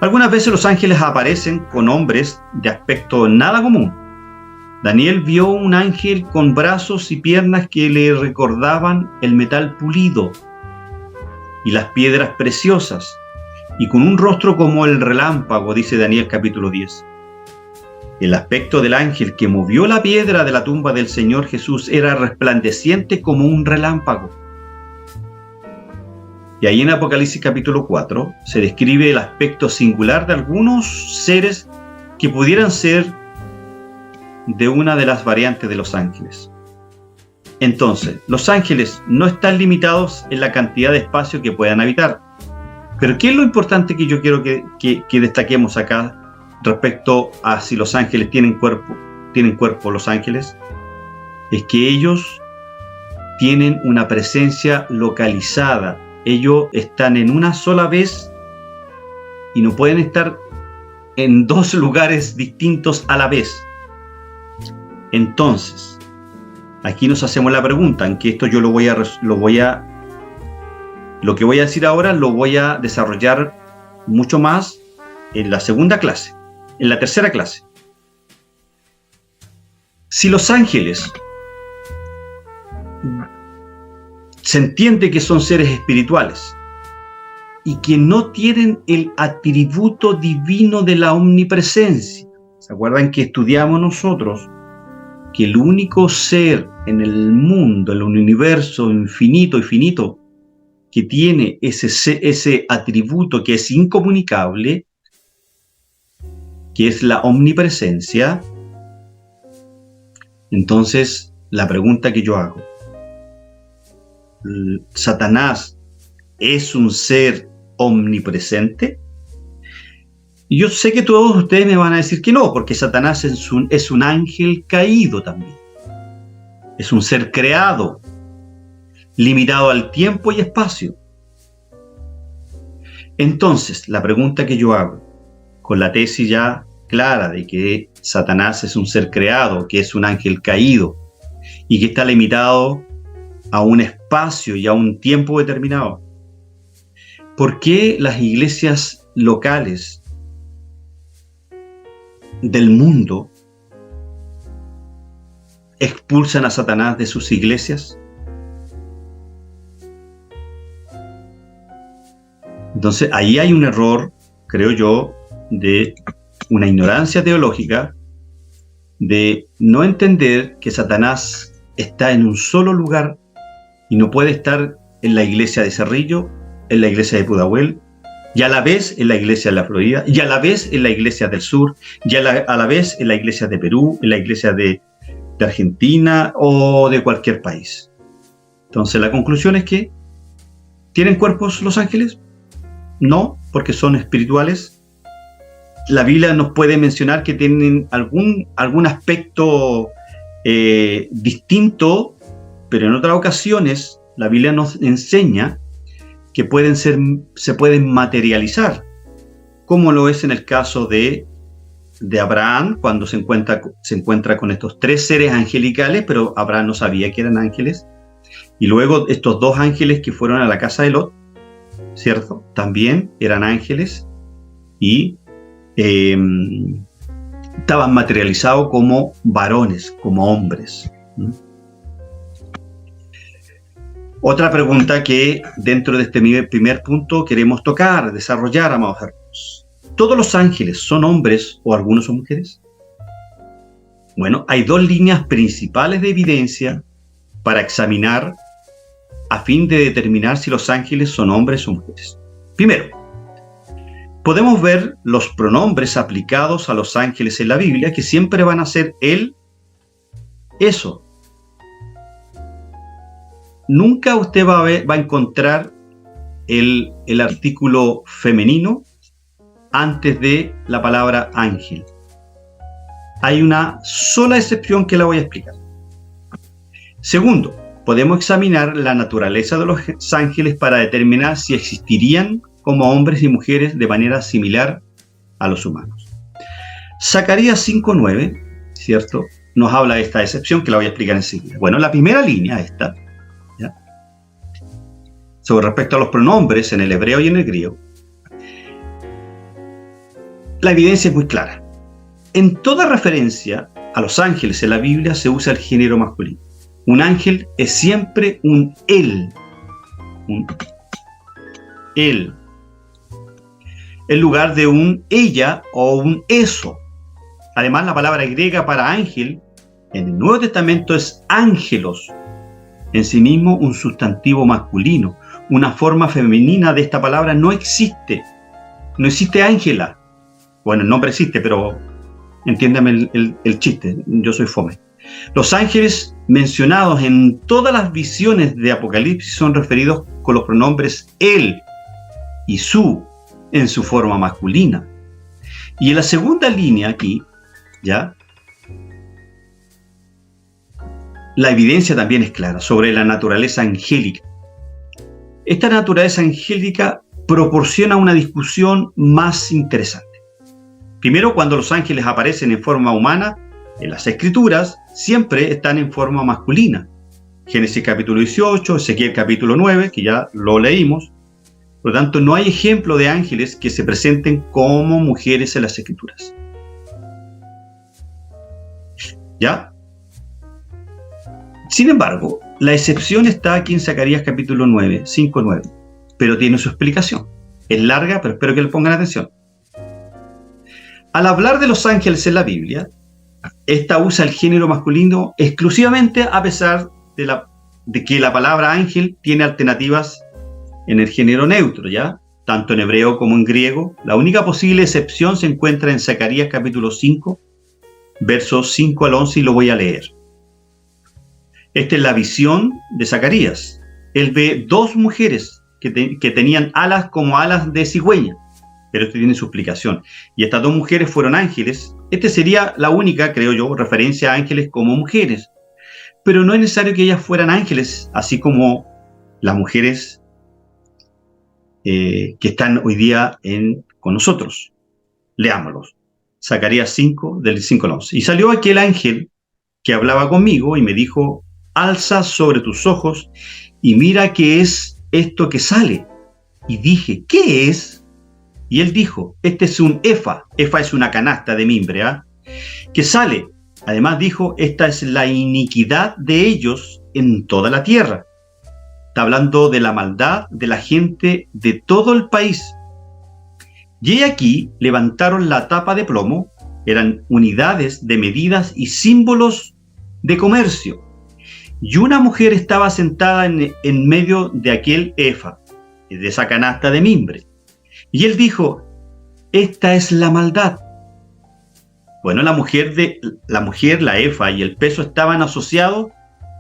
Algunas veces los ángeles aparecen con hombres de aspecto nada común. Daniel vio un ángel con brazos y piernas que le recordaban el metal pulido y las piedras preciosas, y con un rostro como el relámpago, dice Daniel capítulo 10. El aspecto del ángel que movió la piedra de la tumba del Señor Jesús era resplandeciente como un relámpago. Y ahí en Apocalipsis capítulo 4 se describe el aspecto singular de algunos seres que pudieran ser de una de las variantes de los ángeles. Entonces, los ángeles no están limitados en la cantidad de espacio que puedan habitar. Pero ¿qué es lo importante que yo quiero que destaquemos acá respecto a si los ángeles tienen cuerpo los ángeles? Es que ellos tienen una presencia localizada. Ellos están en una sola vez y no pueden estar en 2 lugares distintos a la vez. Entonces, aquí nos hacemos la pregunta, en que esto yo lo que voy a decir ahora lo voy a desarrollar mucho más en la segunda clase, en la tercera clase. Si los ángeles se entiende que son seres espirituales y que no tienen el atributo divino de la omnipresencia, ¿Se acuerdan que estudiamos nosotros que el único ser en el mundo, en el universo infinito y finito, que tiene ese atributo que es incomunicable, que es la omnipresencia? Entonces, la pregunta que yo hago, ¿Satanás es un ser omnipresente? Y yo sé que todos ustedes me van a decir que no, porque Satanás es un ángel caído también. Es un ser creado, limitado al tiempo y espacio. Entonces, la pregunta que yo hago, con la tesis ya clara de que Satanás es un ser creado, que es un ángel caído, y que está limitado a un espacio y a un tiempo determinado, ¿por qué las iglesias locales del mundo expulsan a Satanás de sus iglesias? Entonces, ahí hay un error, creo yo, de una ignorancia teológica, de no entender que Satanás está en un solo lugar y no puede estar en la iglesia de Cerrillo, en la iglesia de Pudahuel, y a la vez en la iglesia de la Florida, y a la vez en la iglesia del sur, y a la vez en la iglesia de Perú, en la iglesia de Argentina o de cualquier país. Entonces la conclusión es que ¿tienen cuerpos los ángeles? No, porque son espirituales. La Biblia nos puede mencionar que tienen algún aspecto distinto, pero en otras ocasiones la Biblia nos enseña que se pueden materializar, como lo es en el caso de Abraham, cuando se encuentra con estos tres seres angelicales, pero Abraham no sabía que eran ángeles, y luego estos dos ángeles que fueron a la casa de Lot, ¿cierto? También eran ángeles y estaban materializados como varones, como hombres. Otra pregunta que dentro de este primer punto queremos tocar, desarrollar, amados hermanos. ¿Todos los ángeles son hombres o algunos son mujeres? Bueno, hay dos líneas principales de evidencia para examinar a fin de determinar si los ángeles son hombres o mujeres. Primero, podemos ver los pronombres aplicados a los ángeles en la Biblia, que siempre van a ser él, eso. Nunca usted va a encontrar el artículo femenino antes de la palabra ángel. Hay una sola excepción que la voy a explicar. Segundo, podemos examinar la naturaleza de los ángeles para determinar si existirían como hombres y mujeres de manera similar a los humanos. Zacarías 5:9, ¿cierto?, nos habla de esta excepción que la voy a explicar enseguida. Bueno, la primera línea esta, ¿ya?, sobre respecto a los pronombres en el hebreo y en el griego, la evidencia es muy clara. En toda referencia a los ángeles en la Biblia se usa el género masculino. Un ángel es siempre un él, en lugar de un ella o un eso. Además, la palabra griega para ángel en el Nuevo Testamento es ángelos, en sí mismo un sustantivo masculino. Una forma femenina de esta palabra no existe. No existe ángela. Bueno, el nombre existe, pero entiéndame el chiste, yo soy fome. Los ángeles mencionados en todas las visiones de Apocalipsis son referidos con los pronombres él y su en su forma masculina. Y en la segunda línea aquí, ¿ya?, la evidencia también es clara sobre la naturaleza angélica. Esta naturaleza angélica proporciona una discusión más interesante. Primero, cuando los ángeles aparecen en forma humana, en las Escrituras siempre están en forma masculina. Génesis capítulo 18, Ezequiel capítulo 9, que ya lo leímos. Por lo tanto, no hay ejemplo de ángeles que se presenten como mujeres en las Escrituras. ¿Ya? Sin embargo, la excepción está aquí en Zacarías capítulo 9, 5:9, pero tiene su explicación. Es larga, pero espero que le pongan atención. Al hablar de los ángeles en la Biblia, esta usa el género masculino exclusivamente, a pesar de que la palabra ángel tiene alternativas en el género neutro, ¿ya? Tanto en hebreo como en griego. La única posible excepción se encuentra en Zacarías capítulo 5, versos 5 al 11, y lo voy a leer. Esta es la visión de Zacarías. Él ve dos mujeres que tenían alas como alas de cigüeña, pero esto tiene su explicación. Y estas dos mujeres fueron ángeles. Esta sería la única, creo yo, referencia a ángeles como mujeres. Pero no es necesario que ellas fueran ángeles, así como las mujeres que están hoy día con nosotros. Leámoslos. Zacarías 5, del 5 al 11. Y salió aquel ángel que hablaba conmigo y me dijo: alza sobre tus ojos y mira qué es esto que sale. Y dije: ¿qué es? Y él dijo: este es un efa. Efa es una canasta de mimbre, que sale. Además dijo: esta es la iniquidad de ellos en toda la tierra. Está hablando de la maldad de la gente de todo el país. Y aquí levantaron la tapa de plomo, eran unidades de medidas y símbolos de comercio. Y una mujer estaba sentada en medio de aquel efa, de esa canasta de mimbre. Y él dijo: esta es la maldad. Bueno, la mujer, la efa y el peso estaban asociados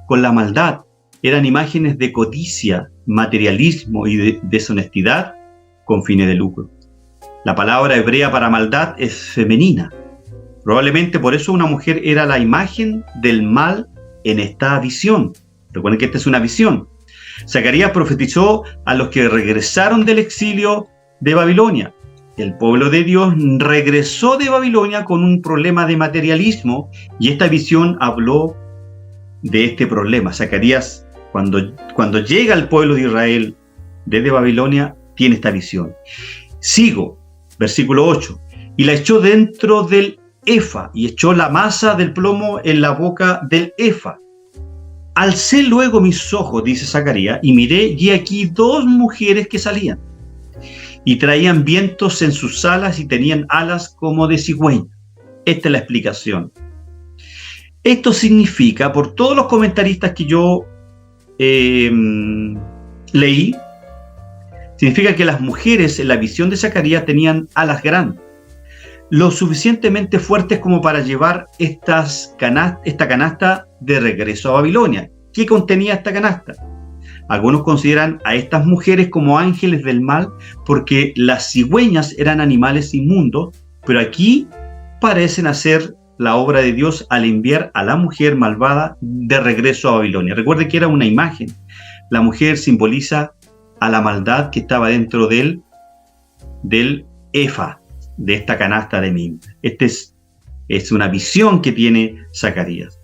con la maldad. Eran imágenes de codicia, materialismo y de deshonestidad con fines de lucro. La palabra hebrea para maldad es femenina. Probablemente por eso una mujer era la imagen del mal en esta visión. Recuerden que esta es una visión. Zacarías profetizó a los que regresaron del exilio de Babilonia. El pueblo de Dios regresó de Babilonia con un problema de materialismo, y esta visión habló de este problema. Zacarías, cuando llega al pueblo de Israel desde Babilonia, tiene esta visión. Sigo, versículo 8. Y la echó dentro del efa, y echó la masa del plomo en la boca del efa. Alcé luego mis ojos, dice Zacarías, y miré, y aquí dos mujeres que salían, y traían vientos en sus alas, y tenían alas como de cigüeña. Esta es la explicación. Esto significa, por todos los comentaristas que yo leí, significa que las mujeres en la visión de Zacarías tenían alas grandes, lo suficientemente fuertes como para llevar esta canasta de regreso a Babilonia. ¿Qué contenía esta canasta? Algunos consideran a estas mujeres como ángeles del mal porque las cigüeñas eran animales inmundos, pero aquí parecen hacer la obra de Dios al enviar a la mujer malvada de regreso a Babilonia. Recuerde que era una imagen. La mujer simboliza a la maldad que estaba dentro del efa, de esta canasta de mimbre. Esta es una visión que tiene Zacarías.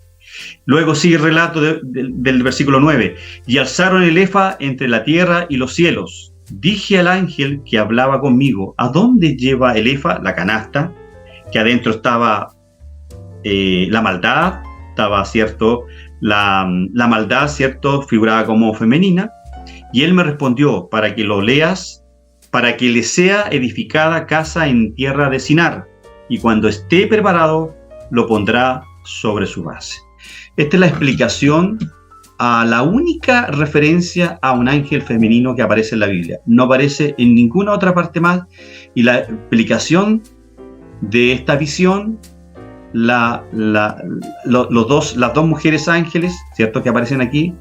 Luego sigue el relato del versículo 9. Y alzaron el efa entre la tierra y los cielos. Dije al ángel que hablaba conmigo: ¿a dónde lleva el efa? La canasta, que adentro estaba la maldad, estaba, ¿cierto? La maldad, ¿cierto? Figuraba como femenina. Y él me respondió: para que lo leas, para que le sea edificada casa en tierra de Sinar, y cuando esté preparado, lo pondrá sobre su base. Esta es la explicación a la única referencia a un ángel femenino que aparece en la Biblia. No aparece en ninguna otra parte más, y la explicación de esta visión, las dos mujeres ángeles, ¿cierto?, que aparecen aquí,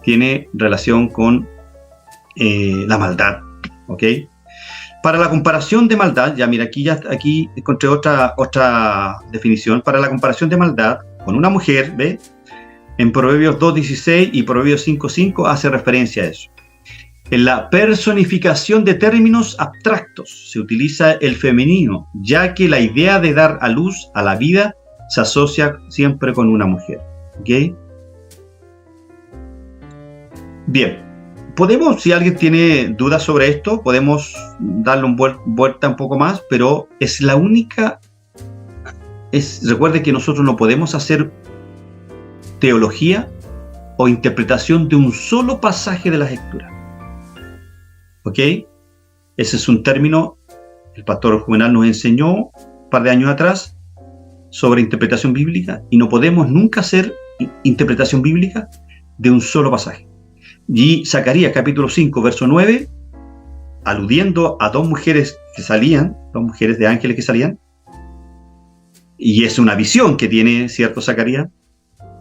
tiene relación con la maldad, ¿ok? Para la comparación de maldad, aquí encontré otra definición. Para la comparación de maldad con una mujer, ¿ve? En Proverbios 2:16 y Proverbios 5:5 hace referencia a eso. En la personificación de términos abstractos se utiliza el femenino, ya que la idea de dar a luz a la vida se asocia siempre con una mujer, ¿ok? Bien. Podemos, si alguien tiene dudas sobre esto, podemos darle vuelta un poco más, pero es la única. Recuerde que nosotros no podemos hacer teología o interpretación de un solo pasaje de las Escrituras. ¿Ok? Ese es un término, el pastor Juvenal nos enseñó par de años atrás sobre interpretación bíblica, y no podemos nunca hacer interpretación bíblica de un solo pasaje. Y Zacarías capítulo 5, verso 9, aludiendo a dos mujeres de ángeles que salían, y es una visión que tiene, ¿cierto, Zacarías?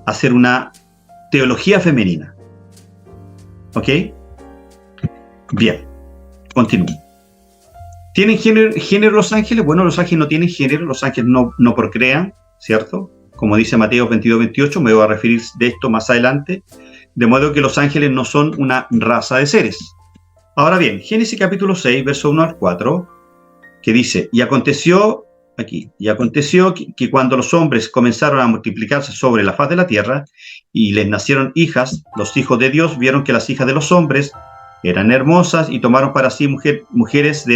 Hacer una teología femenina. ¿Ok? Bien, continúo. ¿Tienen género los ángeles? Bueno, los ángeles no tienen género, los ángeles no procrean, ¿cierto? Como dice Mateo 22, 28, me voy a referir de esto más adelante, de modo que los ángeles no son una raza de seres. Ahora bien, Génesis capítulo 6, verso 1 al 4, que dice, y aconteció que cuando los hombres comenzaron a multiplicarse sobre la faz de la tierra, y les nacieron hijas, los hijos de Dios vieron que las hijas de los hombres eran hermosas, y tomaron para sí mujeres de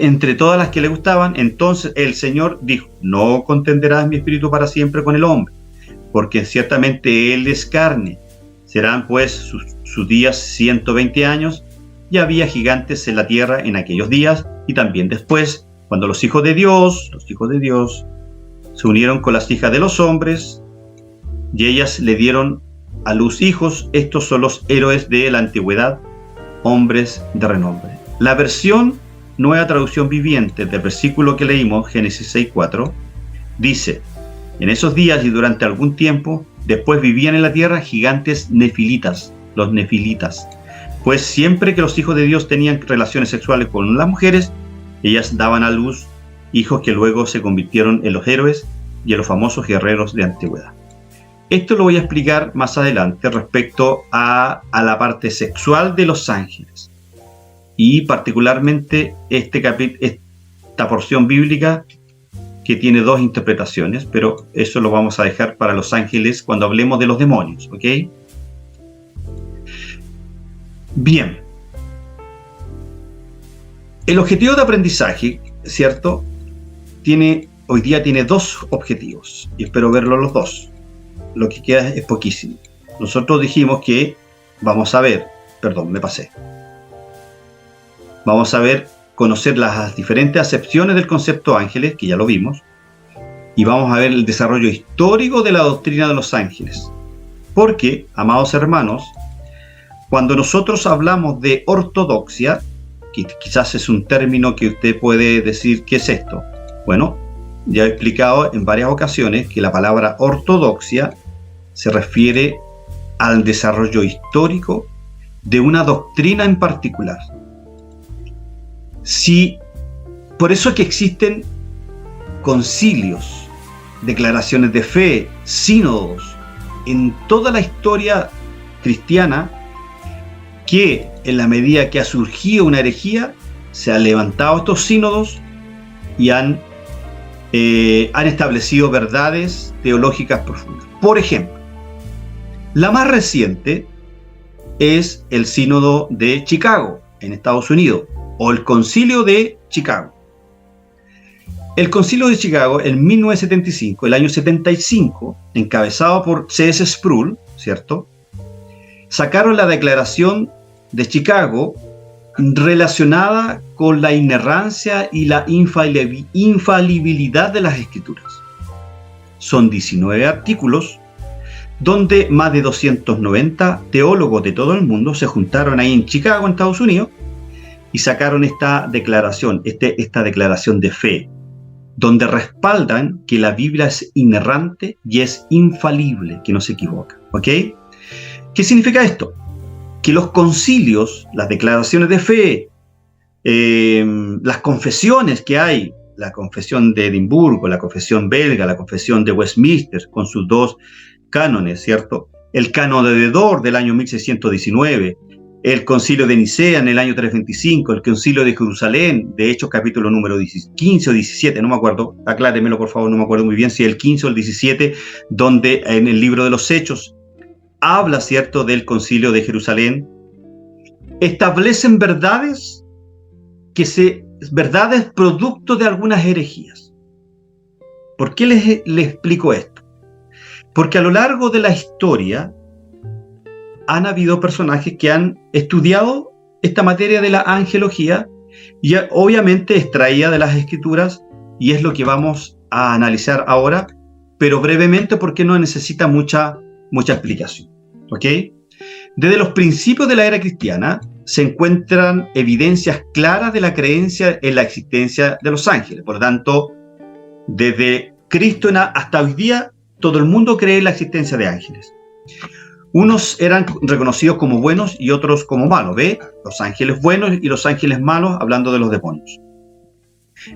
entre todas las que le gustaban. Entonces el Señor dijo, no contenderás mi espíritu para siempre con el hombre, porque ciertamente él es carne. Serán pues sus días 120 años, y había gigantes en la tierra en aquellos días, y también después, cuando los hijos de Dios se unieron con las hijas de los hombres, y ellas le dieron a luz hijos. Estos son los héroes de la antigüedad, hombres de renombre. La versión Nueva Traducción Viviente del versículo que leímos, Génesis 6:4, dice, en esos días y durante algún tiempo, después vivían en la tierra gigantes nefilitas, los nefilitas, pues siempre que los hijos de Dios tenían relaciones sexuales con las mujeres, ellas daban a luz hijos que luego se convirtieron en los héroes y en los famosos guerreros de antigüedad. Esto lo voy a explicar más adelante respecto a la parte sexual de los ángeles, y particularmente esta porción bíblica que tiene dos interpretaciones, pero eso lo vamos a dejar para los ángeles cuando hablemos de los demonios, ¿ok? Bien. El objetivo de aprendizaje, ¿cierto? Hoy día tiene dos objetivos, y espero verlos los dos. Lo que queda es poquísimo. Nosotros dijimos que vamos a ver, conocer las diferentes acepciones del concepto ángeles, que ya lo vimos, y vamos a ver el desarrollo histórico de la doctrina de los ángeles. Porque, amados hermanos, cuando nosotros hablamos de ortodoxia, que quizás es un término que usted puede decir, ¿qué es esto? Bueno, ya he explicado en varias ocasiones que la palabra ortodoxia se refiere al desarrollo histórico de una doctrina en particular. Por eso es que existen concilios, declaraciones de fe, sínodos, en toda la historia cristiana, que en la medida que ha surgido una herejía, se han levantado estos sínodos y han establecido verdades teológicas profundas. Por ejemplo, la más reciente es el sínodo de Chicago, en Estados Unidos, o el concilio de Chicago. El concilio de Chicago, en 1975, el año 75, encabezado por C.S. Sproul, ¿cierto?, sacaron la declaración de Chicago relacionada con la inerrancia y la infalibilidad de las escrituras. Son 19 artículos donde más de 290 teólogos de todo el mundo se juntaron ahí en Chicago, en Estados Unidos, y sacaron esta declaración de fe, donde respaldan que la Biblia es inerrante y es infalible, que no se equivoca. ¿Ok? ¿Qué significa esto? Que los concilios, las declaraciones de fe, las confesiones que hay, la confesión de Edimburgo, la confesión belga, la confesión de Westminster, con sus dos cánones, ¿cierto? El cánono de Dort del año 1619, el concilio de Nicea en el año 325, el concilio de Jerusalén, de Hechos capítulo número 15 o 17, no me acuerdo, acláremelo por favor, no me acuerdo muy bien si es el 15 o el 17, donde en el libro de los Hechos habla, ¿cierto?, del concilio de Jerusalén, establecen verdades verdades producto de algunas herejías. ¿Por qué les explico esto? Porque a lo largo de la historia han habido personajes que han estudiado esta materia de la angelología Y obviamente extraída de las Escrituras, y es lo que vamos a analizar ahora, pero brevemente porque no necesita mucha explicación. ¿Ok? Desde los principios de la era cristiana se encuentran evidencias claras de la creencia en la existencia de los ángeles. Por lo tanto, desde Cristo hasta hoy día, todo el mundo cree en la existencia de ángeles. Unos eran reconocidos como buenos y otros como malos. ¿Ve? Los ángeles buenos y los ángeles malos, hablando de los demonios.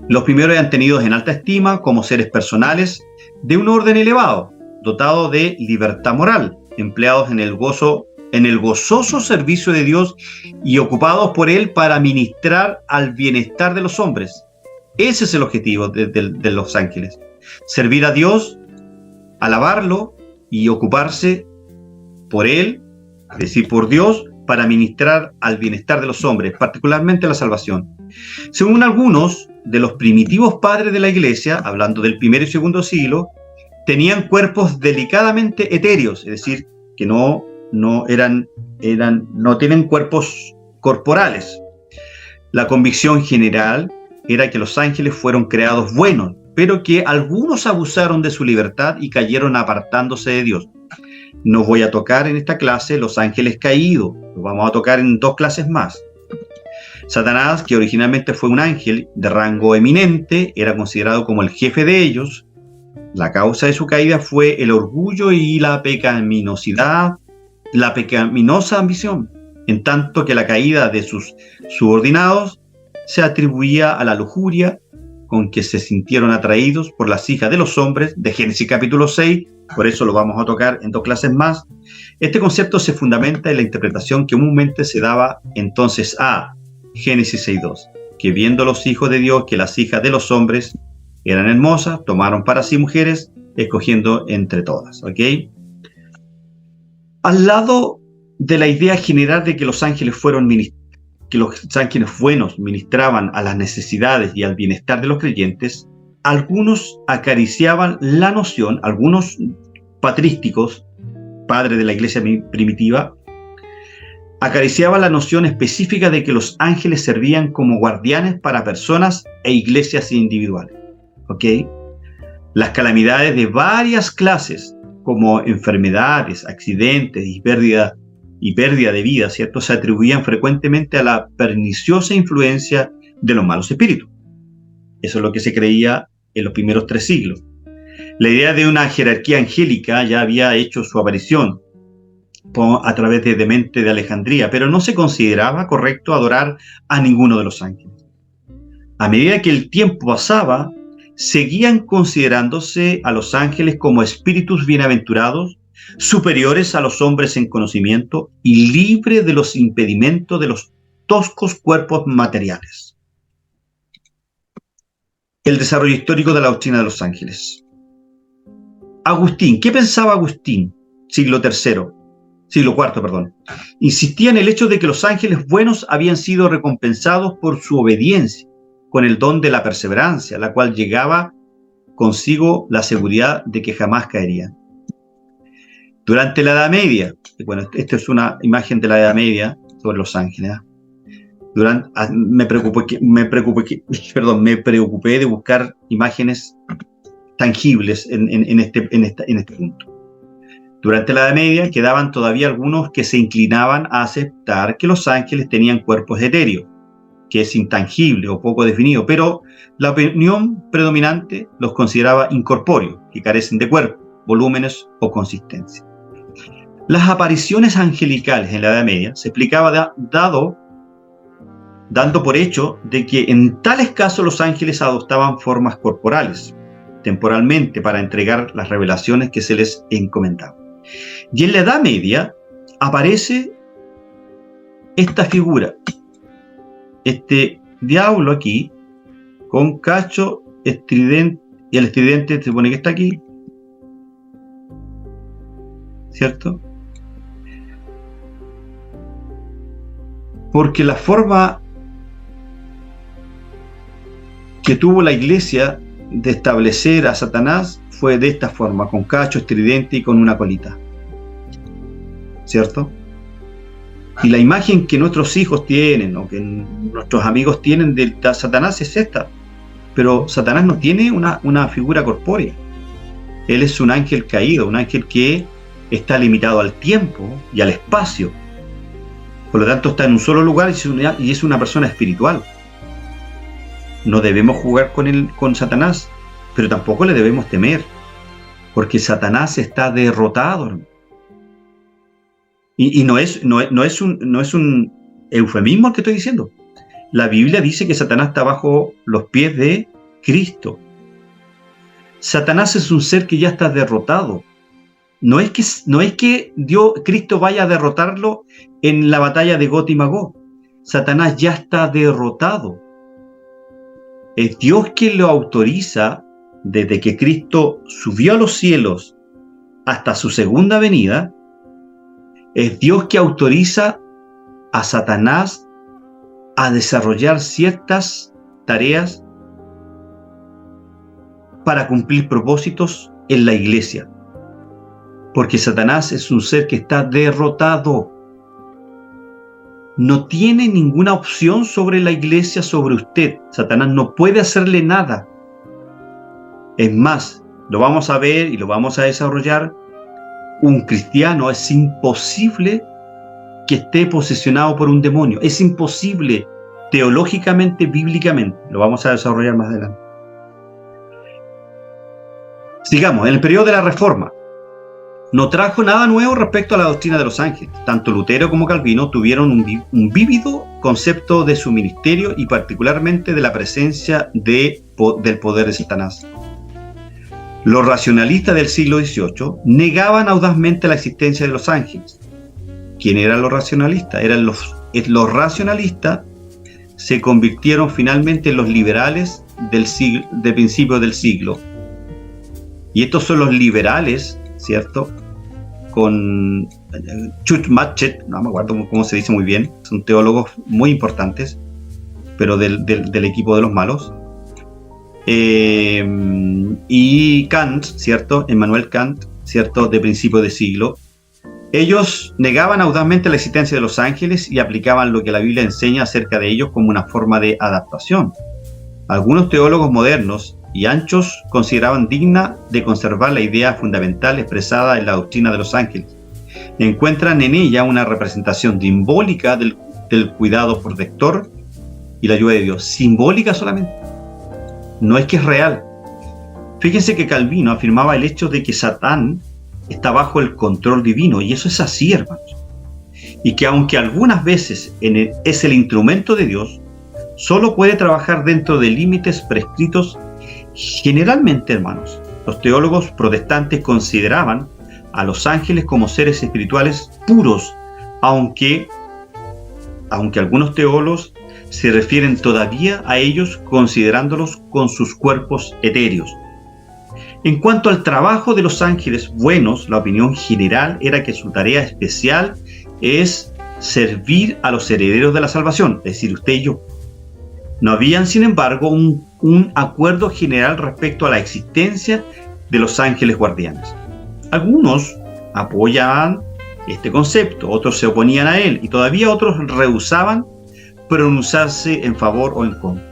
Los primeros eran tenidos en alta estima como seres personales de un orden elevado, dotados de libertad moral, empleados en el gozoso servicio de Dios y ocupados por Él para ministrar al bienestar de los hombres. Ese es el objetivo de los ángeles. Servir a Dios, alabarlo y ocuparse por Él, es decir, por Dios, para ministrar al bienestar de los hombres, particularmente la salvación. Según algunos de los primitivos padres de la Iglesia, hablando del primer y segundo siglo, tenían cuerpos delicadamente etéreos, es decir, que no tienen cuerpos corporales. La convicción general era que los ángeles fueron creados buenos, pero que algunos abusaron de su libertad y cayeron apartándose de Dios. No voy a tocar en esta clase los ángeles caídos, lo vamos a tocar en 2 clases más. Satanás, que originalmente fue un ángel de rango eminente, era considerado como el jefe de ellos. La causa de su caída fue el orgullo y la pecaminosa ambición, en tanto que la caída de sus subordinados se atribuía a la lujuria con que se sintieron atraídos por las hijas de los hombres, de Génesis capítulo 6, por eso lo vamos a tocar en 2 clases más. Este concepto se fundamenta en la interpretación que comúnmente se daba entonces a Génesis 6.2, que viendo los hijos de Dios que las hijas de los hombres eran hermosas, tomaron para sí mujeres, escogiendo entre todas. ¿Ok? Al lado de la idea general de que los ángeles buenos ministraban a las necesidades y al bienestar de los creyentes, algunos acariciaban la noción, algunos patrísticos, padres de la iglesia primitiva, acariciaban la noción específica de que los ángeles servían como guardianes para personas e iglesias individuales. ¿Ok? Las calamidades de varias clases, como enfermedades, accidentes y pérdida de vida, ¿cierto?, se atribuían frecuentemente a la perniciosa influencia de los malos espíritus. Eso es lo que se creía en los primeros 3 siglos. La idea de una jerarquía angélica ya había hecho su aparición a través de Demente de Alejandría, pero no se consideraba correcto adorar a ninguno de los ángeles. A medida que el tiempo pasaba, seguían considerándose a los ángeles como espíritus bienaventurados, superiores a los hombres en conocimiento y libres de los impedimentos de los toscos cuerpos materiales. El desarrollo histórico de la doctrina de los ángeles. Agustín, ¿qué pensaba Agustín? Siglo IV, insistía en el hecho de que los ángeles buenos habían sido recompensados por su obediencia, con el don de la perseverancia, la cual llevaba consigo la seguridad de que jamás caerían. Durante la Edad Media, bueno, esta es una imagen de la Edad Media sobre los ángeles. Me preocupé de buscar imágenes tangibles en este punto. Durante la Edad Media quedaban todavía algunos que se inclinaban a aceptar que los ángeles tenían cuerpos etéreos, que es intangible o poco definido, pero la opinión predominante los consideraba incorpóreos, que carecen de cuerpo, volúmenes o consistencia. Las apariciones angelicales en la Edad Media se explicaba dando por hecho de que en tales casos los ángeles adoptaban formas corporales, temporalmente, para entregar las revelaciones que se les encomendaban. Y en la Edad Media aparece esta figura, este diablo aquí, con cacho, estridente, y el estridente se supone que está aquí, ¿cierto? Porque la forma que tuvo la iglesia de establecer a Satanás fue de esta forma, con cacho, estridente y con una colita, ¿cierto? Y la imagen que nuestros hijos tienen o que nuestros amigos tienen de Satanás es esta. Pero Satanás no tiene una figura corpórea. Él es un ángel caído, un ángel que está limitado al tiempo y al espacio. Por lo tanto, está en un solo lugar y es una persona espiritual. No debemos jugar con Satanás, pero tampoco le debemos temer, porque Satanás está derrotado. Y no es un eufemismo el que estoy diciendo. La Biblia dice que Satanás está bajo los pies de Cristo. Satanás es un ser que ya está derrotado. No es que Cristo vaya a derrotarlo en la batalla de Got y Magog. Satanás ya está derrotado. Es Dios quien lo autoriza desde que Cristo subió a los cielos hasta su segunda venida. Es Dios que autoriza a Satanás a desarrollar ciertas tareas para cumplir propósitos en la iglesia. Porque Satanás es un ser que está derrotado. No tiene ninguna opción sobre la iglesia, sobre usted. Satanás no puede hacerle nada. Es más, lo vamos a ver y lo vamos a desarrollar. Un cristiano es imposible que esté posesionado por un demonio. Es imposible teológicamente, bíblicamente. Lo vamos a desarrollar más adelante. Sigamos, en el periodo de la Reforma no trajo nada nuevo respecto a la doctrina de los ángeles. Tanto Lutero como Calvino tuvieron un vívido concepto de su ministerio y particularmente de la presencia del poder de Satanás. Los racionalistas del siglo XVIII negaban audazmente la existencia de los ángeles. ¿Quién eran los racionalistas? Los racionalistas se convirtieron finalmente en los liberales de principios del siglo. Y estos son los liberales, ¿cierto? Con Chutzmacher, no me acuerdo cómo se dice muy bien, son teólogos muy importantes, pero del equipo de los malos. Y Kant, ¿cierto? Emmanuel Kant, ¿cierto? De principio de siglo. Ellos negaban audazmente la existencia de los ángeles y aplicaban lo que la Biblia enseña acerca de ellos como una forma de adaptación. Algunos teólogos modernos y anchos consideraban digna de conservar la idea fundamental expresada en la doctrina de los ángeles. Encuentran en ella una representación simbólica del cuidado protector y la ayuda de Dios. Simbólica solamente. No es que es real. Fíjense que Calvino afirmaba el hecho de que Satán está bajo el control divino, y eso es así, hermanos. Y que aunque algunas veces es el instrumento de Dios, solo puede trabajar dentro de límites prescritos. Generalmente, hermanos, los teólogos protestantes consideraban a los ángeles como seres espirituales puros, aunque algunos teólogos se refieren todavía a ellos considerándolos con sus cuerpos etéreos. En cuanto al trabajo de los ángeles buenos, la opinión general era que su tarea especial es servir a los herederos de la salvación, es decir, usted y yo. No habían, sin embargo, un acuerdo general respecto a la existencia de los ángeles guardianes. Algunos apoyaban este concepto, otros se oponían a él y todavía otros rehusaban pronunciarse en favor o en contra.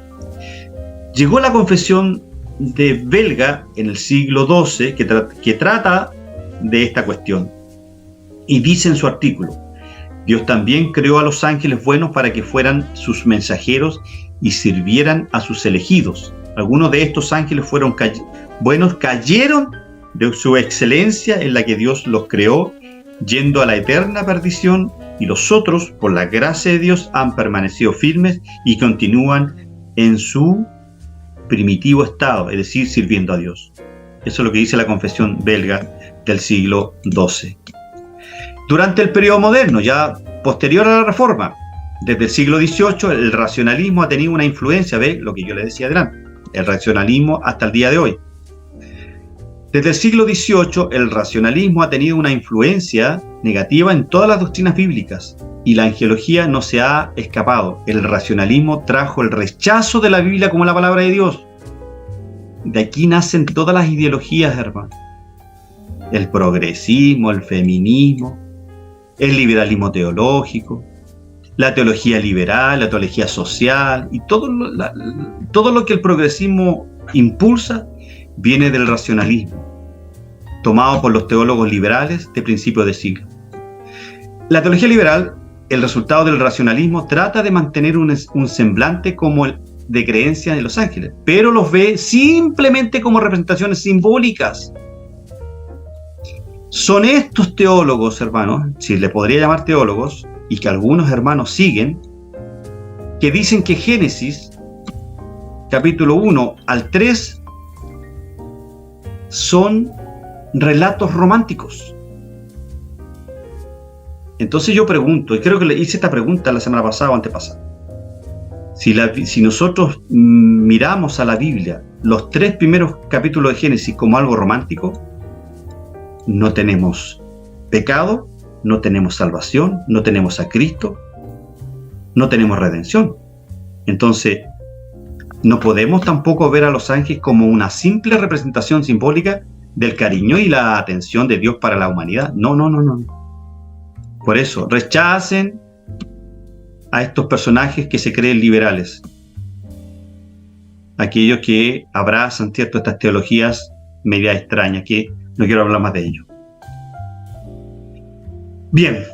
Llegó la confesión de Belga en el siglo XII que trata de esta cuestión y dice en su artículo: Dios también creó a los ángeles buenos para que fueran sus mensajeros y sirvieran a sus elegidos. Algunos de estos ángeles buenos cayeron de su excelencia en la que Dios los creó, yendo a la eterna perdición, y los otros, por la gracia de Dios, han permanecido firmes y continúan en su primitivo estado, es decir, sirviendo a Dios. Eso es lo que dice la confesión belga del siglo XII. Durante el periodo moderno, ya posterior a la Reforma, desde el siglo XVIII, el racionalismo ha tenido una influencia, ¿ve? Lo que yo le decía adelante, el racionalismo hasta el día de hoy. Desde el siglo XVIII, el racionalismo ha tenido una influencia negativa en todas las doctrinas bíblicas y la angelología no se ha escapado. El racionalismo trajo el rechazo de la Biblia como la palabra de Dios. De aquí nacen todas las ideologías, hermano. El progresismo, el feminismo, el liberalismo teológico, la teología liberal, la teología social y todo lo que el progresismo impulsa viene del racionalismo, tomado por los teólogos liberales de principios de siglo. La teología liberal, el resultado del racionalismo, trata de mantener un semblante como el de creencia en los ángeles, pero los ve simplemente como representaciones simbólicas. Son estos teólogos, hermanos, si le podría llamar teólogos, y que algunos hermanos siguen, que dicen que Génesis, capítulo 1 al 3, son relatos románticos. Entonces yo pregunto, y creo que le hice esta pregunta la semana pasada o antepasada, si nosotros miramos a la Biblia, los 3 primeros capítulos de Génesis como algo romántico, no tenemos pecado, no tenemos salvación, no tenemos a Cristo, no tenemos redención. Entonces, no podemos tampoco ver a los ángeles como una simple representación simbólica del cariño y la atención de Dios para la humanidad. No. Por eso, rechacen a estos personajes que se creen liberales, aquellos que abrazan, ¿cierto?, estas teologías media extrañas, que no quiero hablar más de ello. Bien,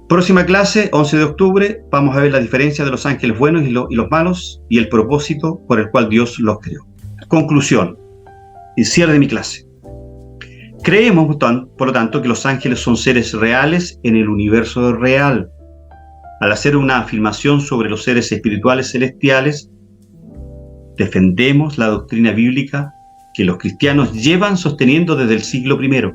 próxima clase, 11 de octubre, vamos a ver la diferencia de los ángeles buenos y los malos y el propósito por el cual Dios los creó. Conclusión y cierre de mi clase. Creemos, por lo tanto, que los ángeles son seres reales en el universo real. Al hacer una afirmación sobre los seres espirituales celestiales, defendemos la doctrina bíblica que los cristianos llevan sosteniendo desde el siglo I.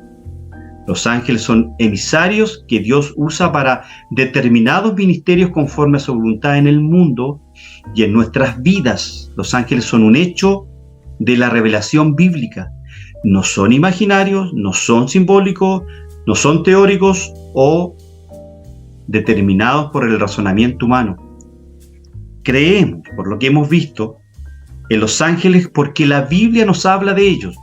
Los ángeles son emisarios que Dios usa para determinados ministerios conforme a su voluntad en el mundo y en nuestras vidas. Los ángeles son un hecho de la revelación bíblica. No son imaginarios, no son simbólicos, no son teóricos o determinados por el razonamiento humano. Creemos, por lo que hemos visto, en los ángeles porque la Biblia nos habla de ellos,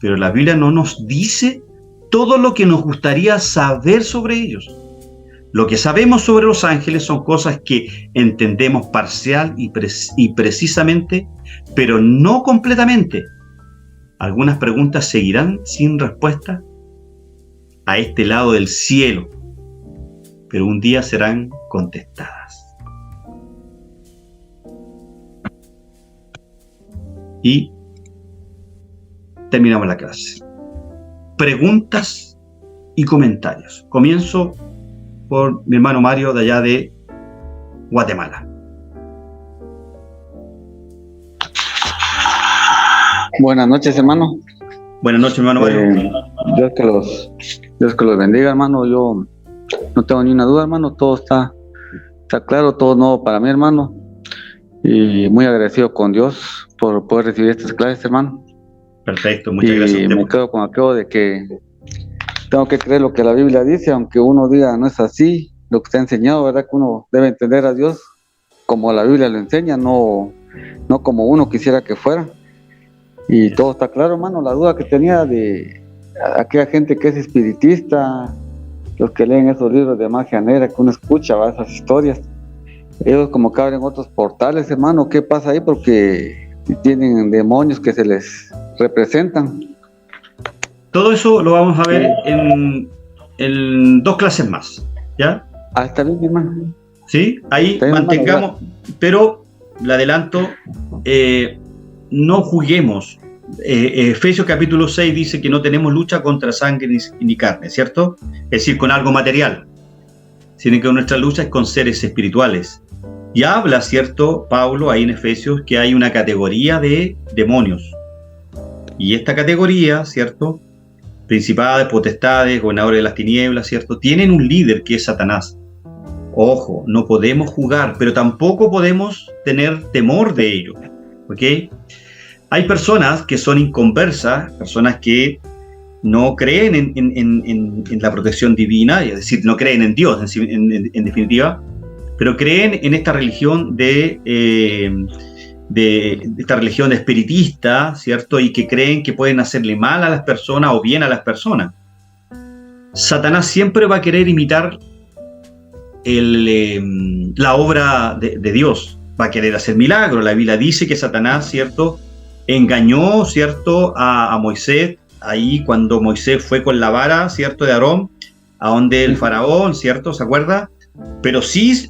pero la Biblia no nos dice todo lo que nos gustaría saber sobre ellos. Lo que sabemos sobre los ángeles son cosas que entendemos parcial y precisamente, pero no completamente. Algunas preguntas seguirán sin respuesta a este lado del cielo, pero un día serán contestadas. Y terminamos la clase. Preguntas y comentarios. Comienzo por mi hermano Mario de allá de Guatemala. Buenas noches, hermano. Buenas noches, hermano Mario. Dios que los bendiga, hermano. Yo no tengo ni una duda, hermano. Todo está claro, todo nuevo para mí, hermano. Y muy agradecido con Dios por poder recibir estas clases, hermano. Perfecto, muchas gracias. Y me quedo con aquello de que tengo que creer lo que la Biblia dice, aunque uno diga no es así, lo que está enseñado, ¿verdad? Que uno debe entender a Dios como la Biblia lo enseña, no como uno quisiera que fuera. Y todo está claro, hermano. La duda que tenía de aquella gente que es espiritista, los que leen esos libros de magia negra, que uno escucha, ¿va?, esas historias, ellos como que abren otros portales, hermano. ¿Qué pasa ahí? Porque tienen demonios que se les representan. Todo eso lo vamos a ver en 2 clases más, ¿ya? Está bien, hermano. Sí, ahí Está bien, mantengamos, hermano, pero le adelanto, no juguemos. Efesios capítulo 6 dice que no tenemos lucha contra sangre ni carne, ¿cierto? Es decir, con algo material, sino que nuestra lucha es con seres espirituales. Y habla, ¿cierto, Pablo, ahí en Efesios, que hay una categoría de demonios. Y esta categoría, ¿cierto?, principados, potestades, gobernadores de las tinieblas, ¿cierto?, tienen un líder que es Satanás. Ojo, no podemos jugar, pero tampoco podemos tener temor de ello, ¿ok? Hay personas que son inconversas, personas que no creen en la protección divina, es decir, no creen en Dios en definitiva, pero creen en esta religión de esta religión espiritista, ¿cierto? Y que creen que pueden hacerle mal a las personas o bien a las personas. Satanás siempre va a querer imitar la obra de Dios. Va a querer hacer milagros. La Biblia dice que Satanás, ¿cierto?, engañó, ¿cierto?, a Moisés, ahí cuando Moisés fue con la vara, ¿cierto?, de Aarón, a donde el faraón, ¿cierto?, ¿se acuerda? Pero sí,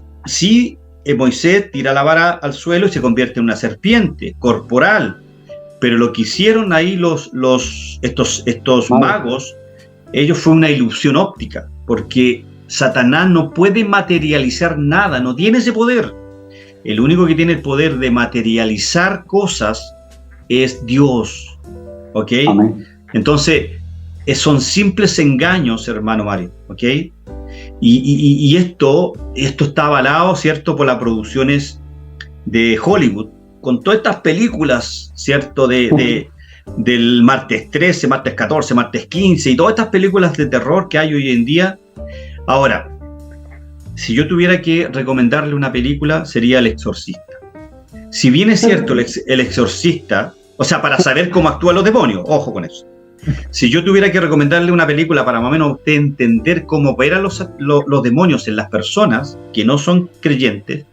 Moisés tira la vara al suelo y se convierte en una serpiente corporal. Pero lo que hicieron ahí estos magos, ellos fue una ilusión óptica, porque Satanás no puede materializar nada, no tiene ese poder. El único que tiene el poder de materializar cosas es Dios, ¿ok? Amén. Entonces, son simples engaños, hermano Mario, ¿ok? Y esto está avalado, ¿cierto?, por las producciones de Hollywood, con todas estas películas, ¿cierto?, del martes 13, martes 14, martes 15, y todas estas películas de terror que hay hoy en día. Ahora, si yo tuviera que recomendarle una película, sería El Exorcista. Si bien es cierto, el Exorcista, o sea, para saber cómo actúan los demonios, ojo con eso. Si yo tuviera que recomendarle una película para más o menos usted entender cómo operan los demonios en las personas que no son creyentes,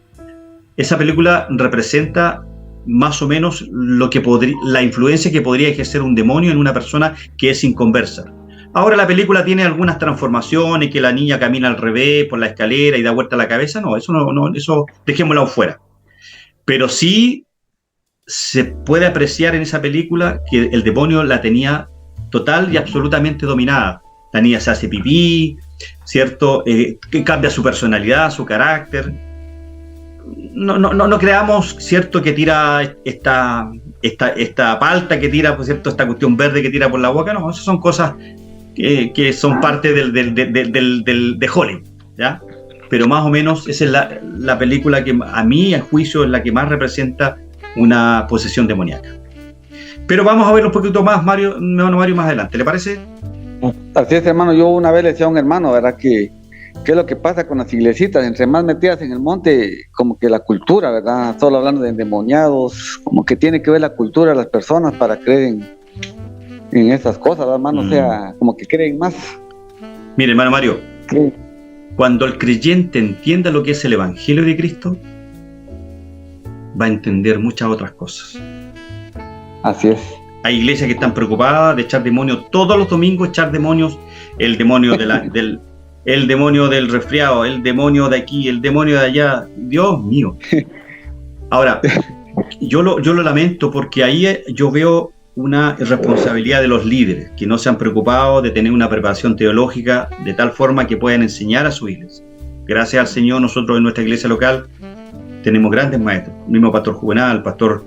esa película representa más o menos la influencia que podría ejercer un demonio en una persona que es inconversa. Ahora la película tiene algunas transformaciones, que la niña camina al revés por la escalera y da vuelta la cabeza. No, eso dejémoslo fuera. Pero sí se puede apreciar en esa película que el demonio la tenía total y absolutamente dominada. La niña se hace pipí, ¿cierto? Que cambia su personalidad, su carácter. No creamos, ¿cierto?, que tira esta palta que tira, por cierto, esta cuestión verde que tira por la boca. No, esas son cosas que son parte de Hollywood, ¿ya? Pero más o menos esa es la película que a mí, a juicio, es la que más representa una posesión demoníaca. Pero vamos a ver un poquito más, Mario, más adelante, ¿le parece? Así es, hermano. Yo una vez le decía a un hermano, ¿verdad?, que qué es lo que pasa con las iglesitas, entre más metidas en el monte, como que la cultura, ¿verdad? Solo hablando de endemoniados, como que tiene que ver la cultura de las personas para creer en esas cosas, ¿verdad, hermano? O sea, como que creen más. Mire, hermano Mario, ¿qué? Cuando el creyente entienda lo que es el Evangelio de Cristo, va a entender muchas otras cosas. Así es. Hay iglesias que están preocupadas de echar demonios todos los domingos, echar demonios, el demonio el demonio del resfriado, el demonio de aquí, el demonio de allá. Dios mío. Ahora, yo lo lamento porque ahí yo veo una irresponsabilidad de los líderes que no se han preocupado de tener una preparación teológica de tal forma que puedan enseñar a su iglesia. Gracias al Señor, nosotros en nuestra iglesia local tenemos grandes maestros, el mismo pastor Juvenal, el pastor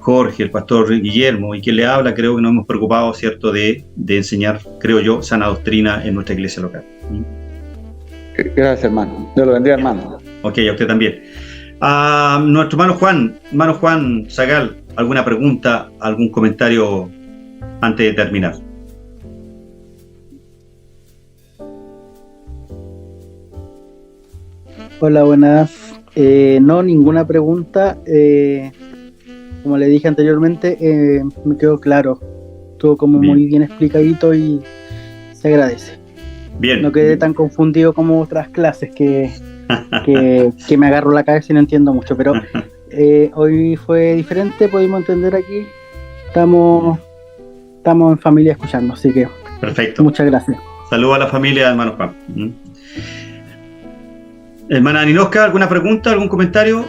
Jorge, el pastor Guillermo, y quien le habla, creo que nos hemos preocupado, ¿cierto?, de enseñar, creo yo, sana doctrina en nuestra iglesia local. Gracias, hermano. Dios lo bendiga, hermano. Ok, a usted también. A nuestro hermano Juan Zagal, ¿alguna pregunta, algún comentario antes de terminar? Hola, buenas. No, ninguna pregunta. Como le dije anteriormente, me quedó claro. Estuvo como muy bien explicadito y se agradece. Bien. No quedé tan confundido como otras clases que me agarro la cabeza y no entiendo mucho, pero hoy fue diferente, pudimos entender aquí. Estamos en familia escuchando, así que perfecto. Muchas gracias. Saludos a la familia, hermano Juan. Hermana Ninosca, ¿alguna pregunta, algún comentario?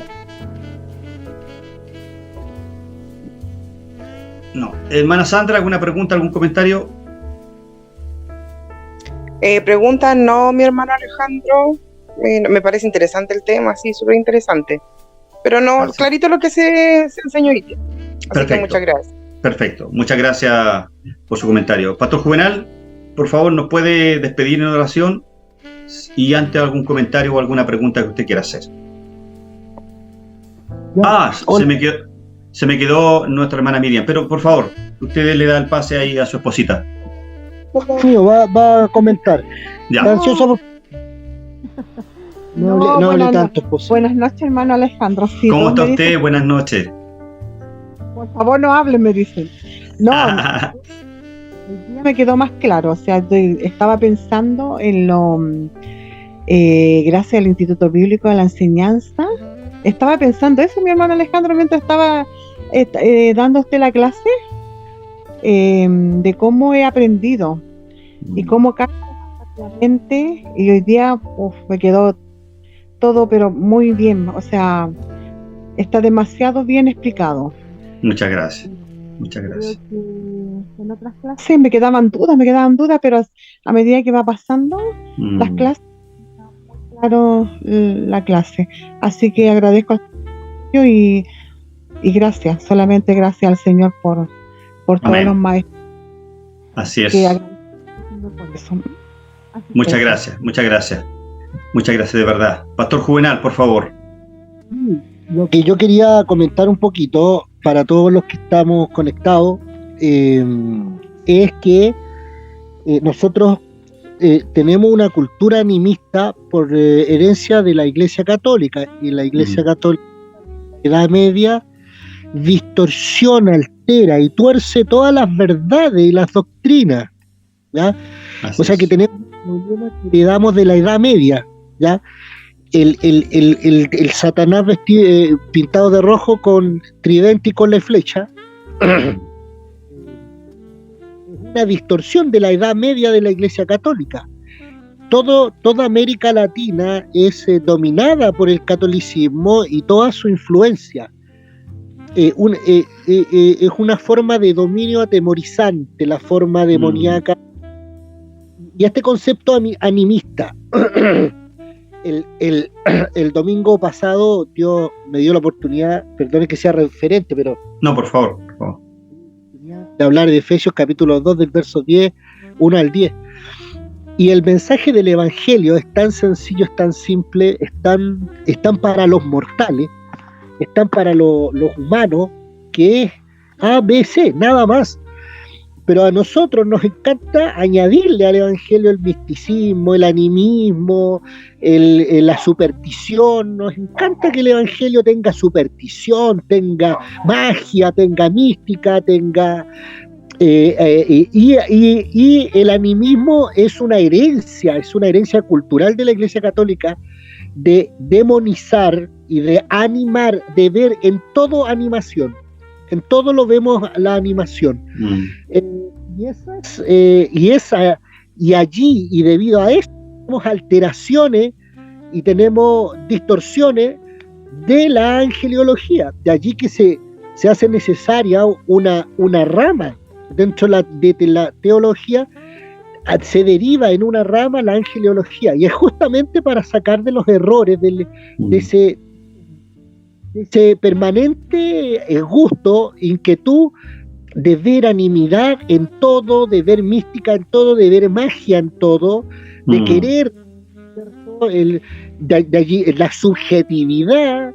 No. Hermana Sandra, ¿alguna pregunta, algún comentario? Pregunta, no, mi hermano Alejandro. Me parece interesante el tema, sí, súper interesante. Pero no, gracias. Clarito lo que se enseñó hoy. Así perfecto. Que muchas gracias. Perfecto, muchas gracias por su comentario. Pastor Juvenal, por favor, ¿nos puede despedir en oración? Y antes algún comentario o alguna pregunta que usted quiera hacer. Se me quedó nuestra hermana Miriam, pero por favor, usted le da el pase ahí a su esposita. Sí, va a comentar. Ya. No hable tanto, esposo. Buenas noches, hermano Alejandro. Sí, ¿cómo está usted? Dicen, buenas noches. Por favor, no hable, me dicen. No, ya me quedó más claro. O sea, estaba pensando en gracias al Instituto Bíblico de la Enseñanza. Estaba pensando eso, mi hermano Alejandro, mientras estaba dando usted la clase, de cómo he aprendido y cómo cambia la mente, y hoy día me quedó todo pero muy bien, o sea, está demasiado bien explicado. Muchas gracias. Muchas gracias. En otras clases me quedaban dudas, pero a medida que va pasando las clases, claro, la clase. Así que agradezco al Señor y gracias, solamente gracias al Señor por todos los maestros. Así es. Por eso. Muchas gracias, muchas gracias. Muchas gracias, de verdad. Pastor Juvenal, por favor. Lo que yo quería comentar un poquito para todos los que estamos conectados es que nosotros tenemos una cultura animista por herencia de la Iglesia Católica, y la Iglesia Católica en la Edad Media distorsiona, altera y tuerce todas las verdades y las doctrinas, ¿ya? O sea que tenemos un problema que heredamos de la Edad Media, ¿ya? El Satanás vestido, pintado de rojo con tridente y con la flecha, es una distorsión de la Edad Media de la Iglesia Católica. Toda América Latina es dominada por el catolicismo y toda su influencia. Es una forma de dominio atemorizante, la forma demoníaca. Y este concepto animista, el domingo pasado Dios me dio la oportunidad, perdone que sea referente, pero... No, por favor. De hablar de Efesios capítulo 2 del verso 10, 1 al 10. Y el mensaje del Evangelio es tan sencillo, es tan simple, están para los mortales, están para los humanos, que es A, B, C, nada más. Pero a nosotros nos encanta añadirle al Evangelio el misticismo, el animismo, la superstición. Nos encanta que el Evangelio tenga superstición, tenga magia, tenga mística, tenga... y el animismo es una herencia cultural de la Iglesia Católica, de demonizar y de animar, de ver en todo animación. En todo lo vemos la animación. Y allí, y debido a eso, tenemos alteraciones y tenemos distorsiones de la angeliología. De allí que se hace necesaria una rama dentro de la teología, se deriva en una rama la angeliología, y es justamente para sacar de los errores de ese permanente gusto, inquietud de ver animidad en todo, de ver mística en todo, de ver magia en todo, de querer de allí la subjetividad.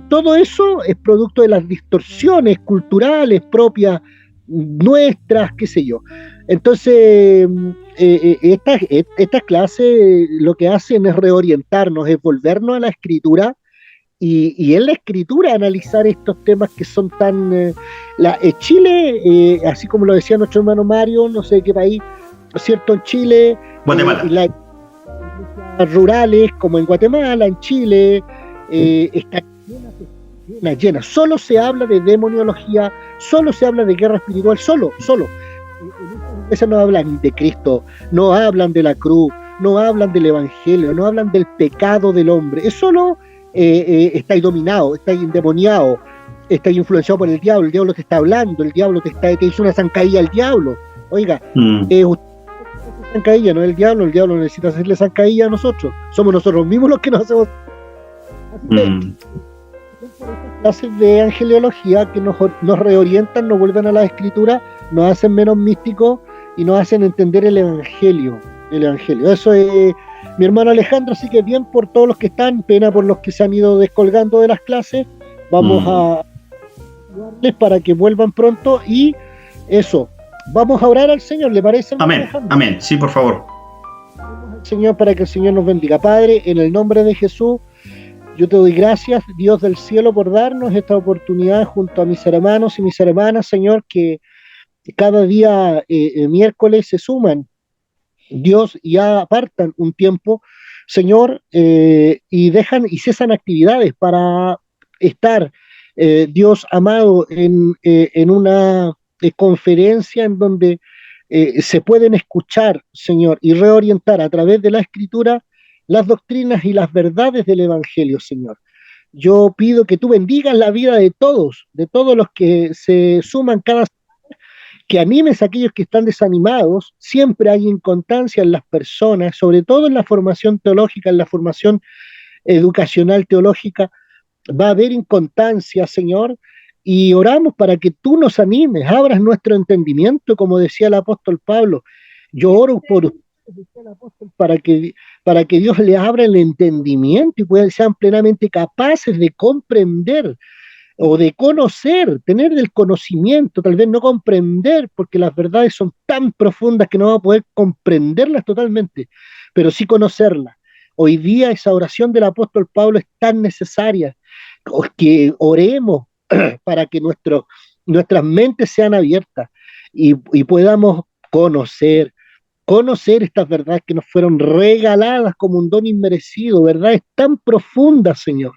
Todo eso es producto de las distorsiones culturales propias nuestras, qué sé yo. Entonces estas clases lo que hacen es reorientarnos, es volvernos a la escritura, y en la escritura analizar estos temas que son tan... Chile, así como lo decía nuestro hermano Mario, no sé qué país, ¿cierto? En Chile, Guatemala. Las rurales, como en Guatemala, en Chile, están llenas. Solo se habla de demoniología, solo se habla de guerra espiritual, solo. Esas no hablan de Cristo, no hablan de la cruz, no hablan del Evangelio, no hablan del pecado del hombre. Es solo... estáis dominado, estáis endemoniado, estáis influenciado por el diablo te está hablando, el diablo te hizo una zancadilla al diablo. Oiga, zancadilla, no es el diablo necesita hacerle zancadilla a nosotros, somos nosotros mismos los que nos hacemos. Clases de angeliología que nos reorientan, nos vuelven a la escritura, nos hacen menos místicos y nos hacen entender el Evangelio. Eso es, mi hermano Alejandro. Así que bien por todos los que están, pena por los que se han ido descolgando de las clases. Vamos a ayudarles para que vuelvan pronto, y eso, vamos a orar al Señor, ¿le parece? Amén, Alejandro? amén, sí, por favor. Señor, para que el Señor nos bendiga. Padre, en el nombre de Jesús, yo te doy gracias, Dios del cielo, por darnos esta oportunidad junto a mis hermanos y mis hermanas, Señor, que cada día miércoles se suman, Dios, y apartan un tiempo Señor, y dejan y cesan actividades para estar, Dios amado, en una conferencia en donde se pueden escuchar, Señor, y reorientar a través de la Escritura las doctrinas y las verdades del Evangelio, Señor. Yo pido que tú bendigas la vida de todos los que se suman cada semana, que animes a aquellos que están desanimados. Siempre hay inconstancia en las personas, sobre todo en la formación teológica, en la formación educacional teológica. Va a haber inconstancia, Señor, y oramos para que tú nos animes, abras nuestro entendimiento, como decía el apóstol Pablo. Yo oro por ustedes, decía el apóstol, para que Dios les abra el entendimiento y sean plenamente capaces de comprender o de conocer, tener del conocimiento, tal vez no comprender, porque las verdades son tan profundas que no vamos a poder comprenderlas totalmente, pero sí conocerlas. Hoy día esa oración del apóstol Pablo es tan necesaria, que oremos para que nuestras mentes sean abiertas y podamos conocer estas verdades que nos fueron regaladas como un don inmerecido, verdades tan profundas, Señor.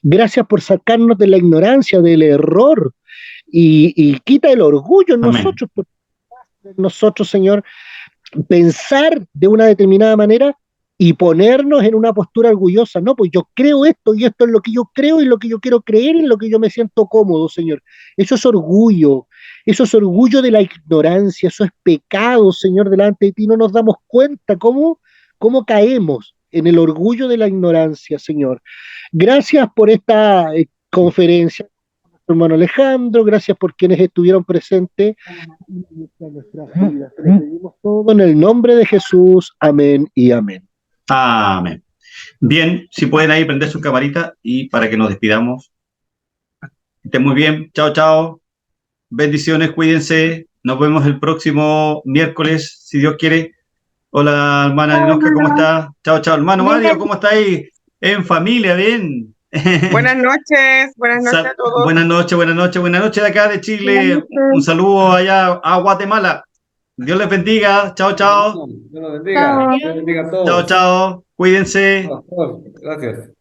Gracias por sacarnos de la ignorancia, del error, y quita el orgullo en Amén. nosotros, Señor, pensar de una determinada manera y ponernos en una postura orgullosa. No, pues yo creo esto y esto es lo que yo creo y lo que yo quiero creer y en lo que yo me siento cómodo, Señor. Eso es orgullo de la ignorancia, eso es pecado, Señor, delante de ti. No nos damos cuenta cómo caemos en el orgullo de la ignorancia, Señor. Gracias por esta conferencia, hermano Alejandro, gracias por quienes estuvieron presentes. Te pedimos todo en el nombre de Jesús. Amén y amén. Amén. Bien, si pueden ahí prender su camarita y para que nos despidamos. Estén muy bien. Chao, chao. Bendiciones, cuídense. Nos vemos el próximo miércoles, si Dios quiere. Hola, hermana Ninoska, ¿cómo está? Chao, chao. Hermano Mario, ¿cómo está ahí? En familia, bien. Buenas noches a todos. Buenas noches de acá de Chile. Un saludo allá a Guatemala. Dios les bendiga. Chao, chao. Dios los bendiga. Dios bendiga a todos. Chao, chao. Cuídense. Gracias.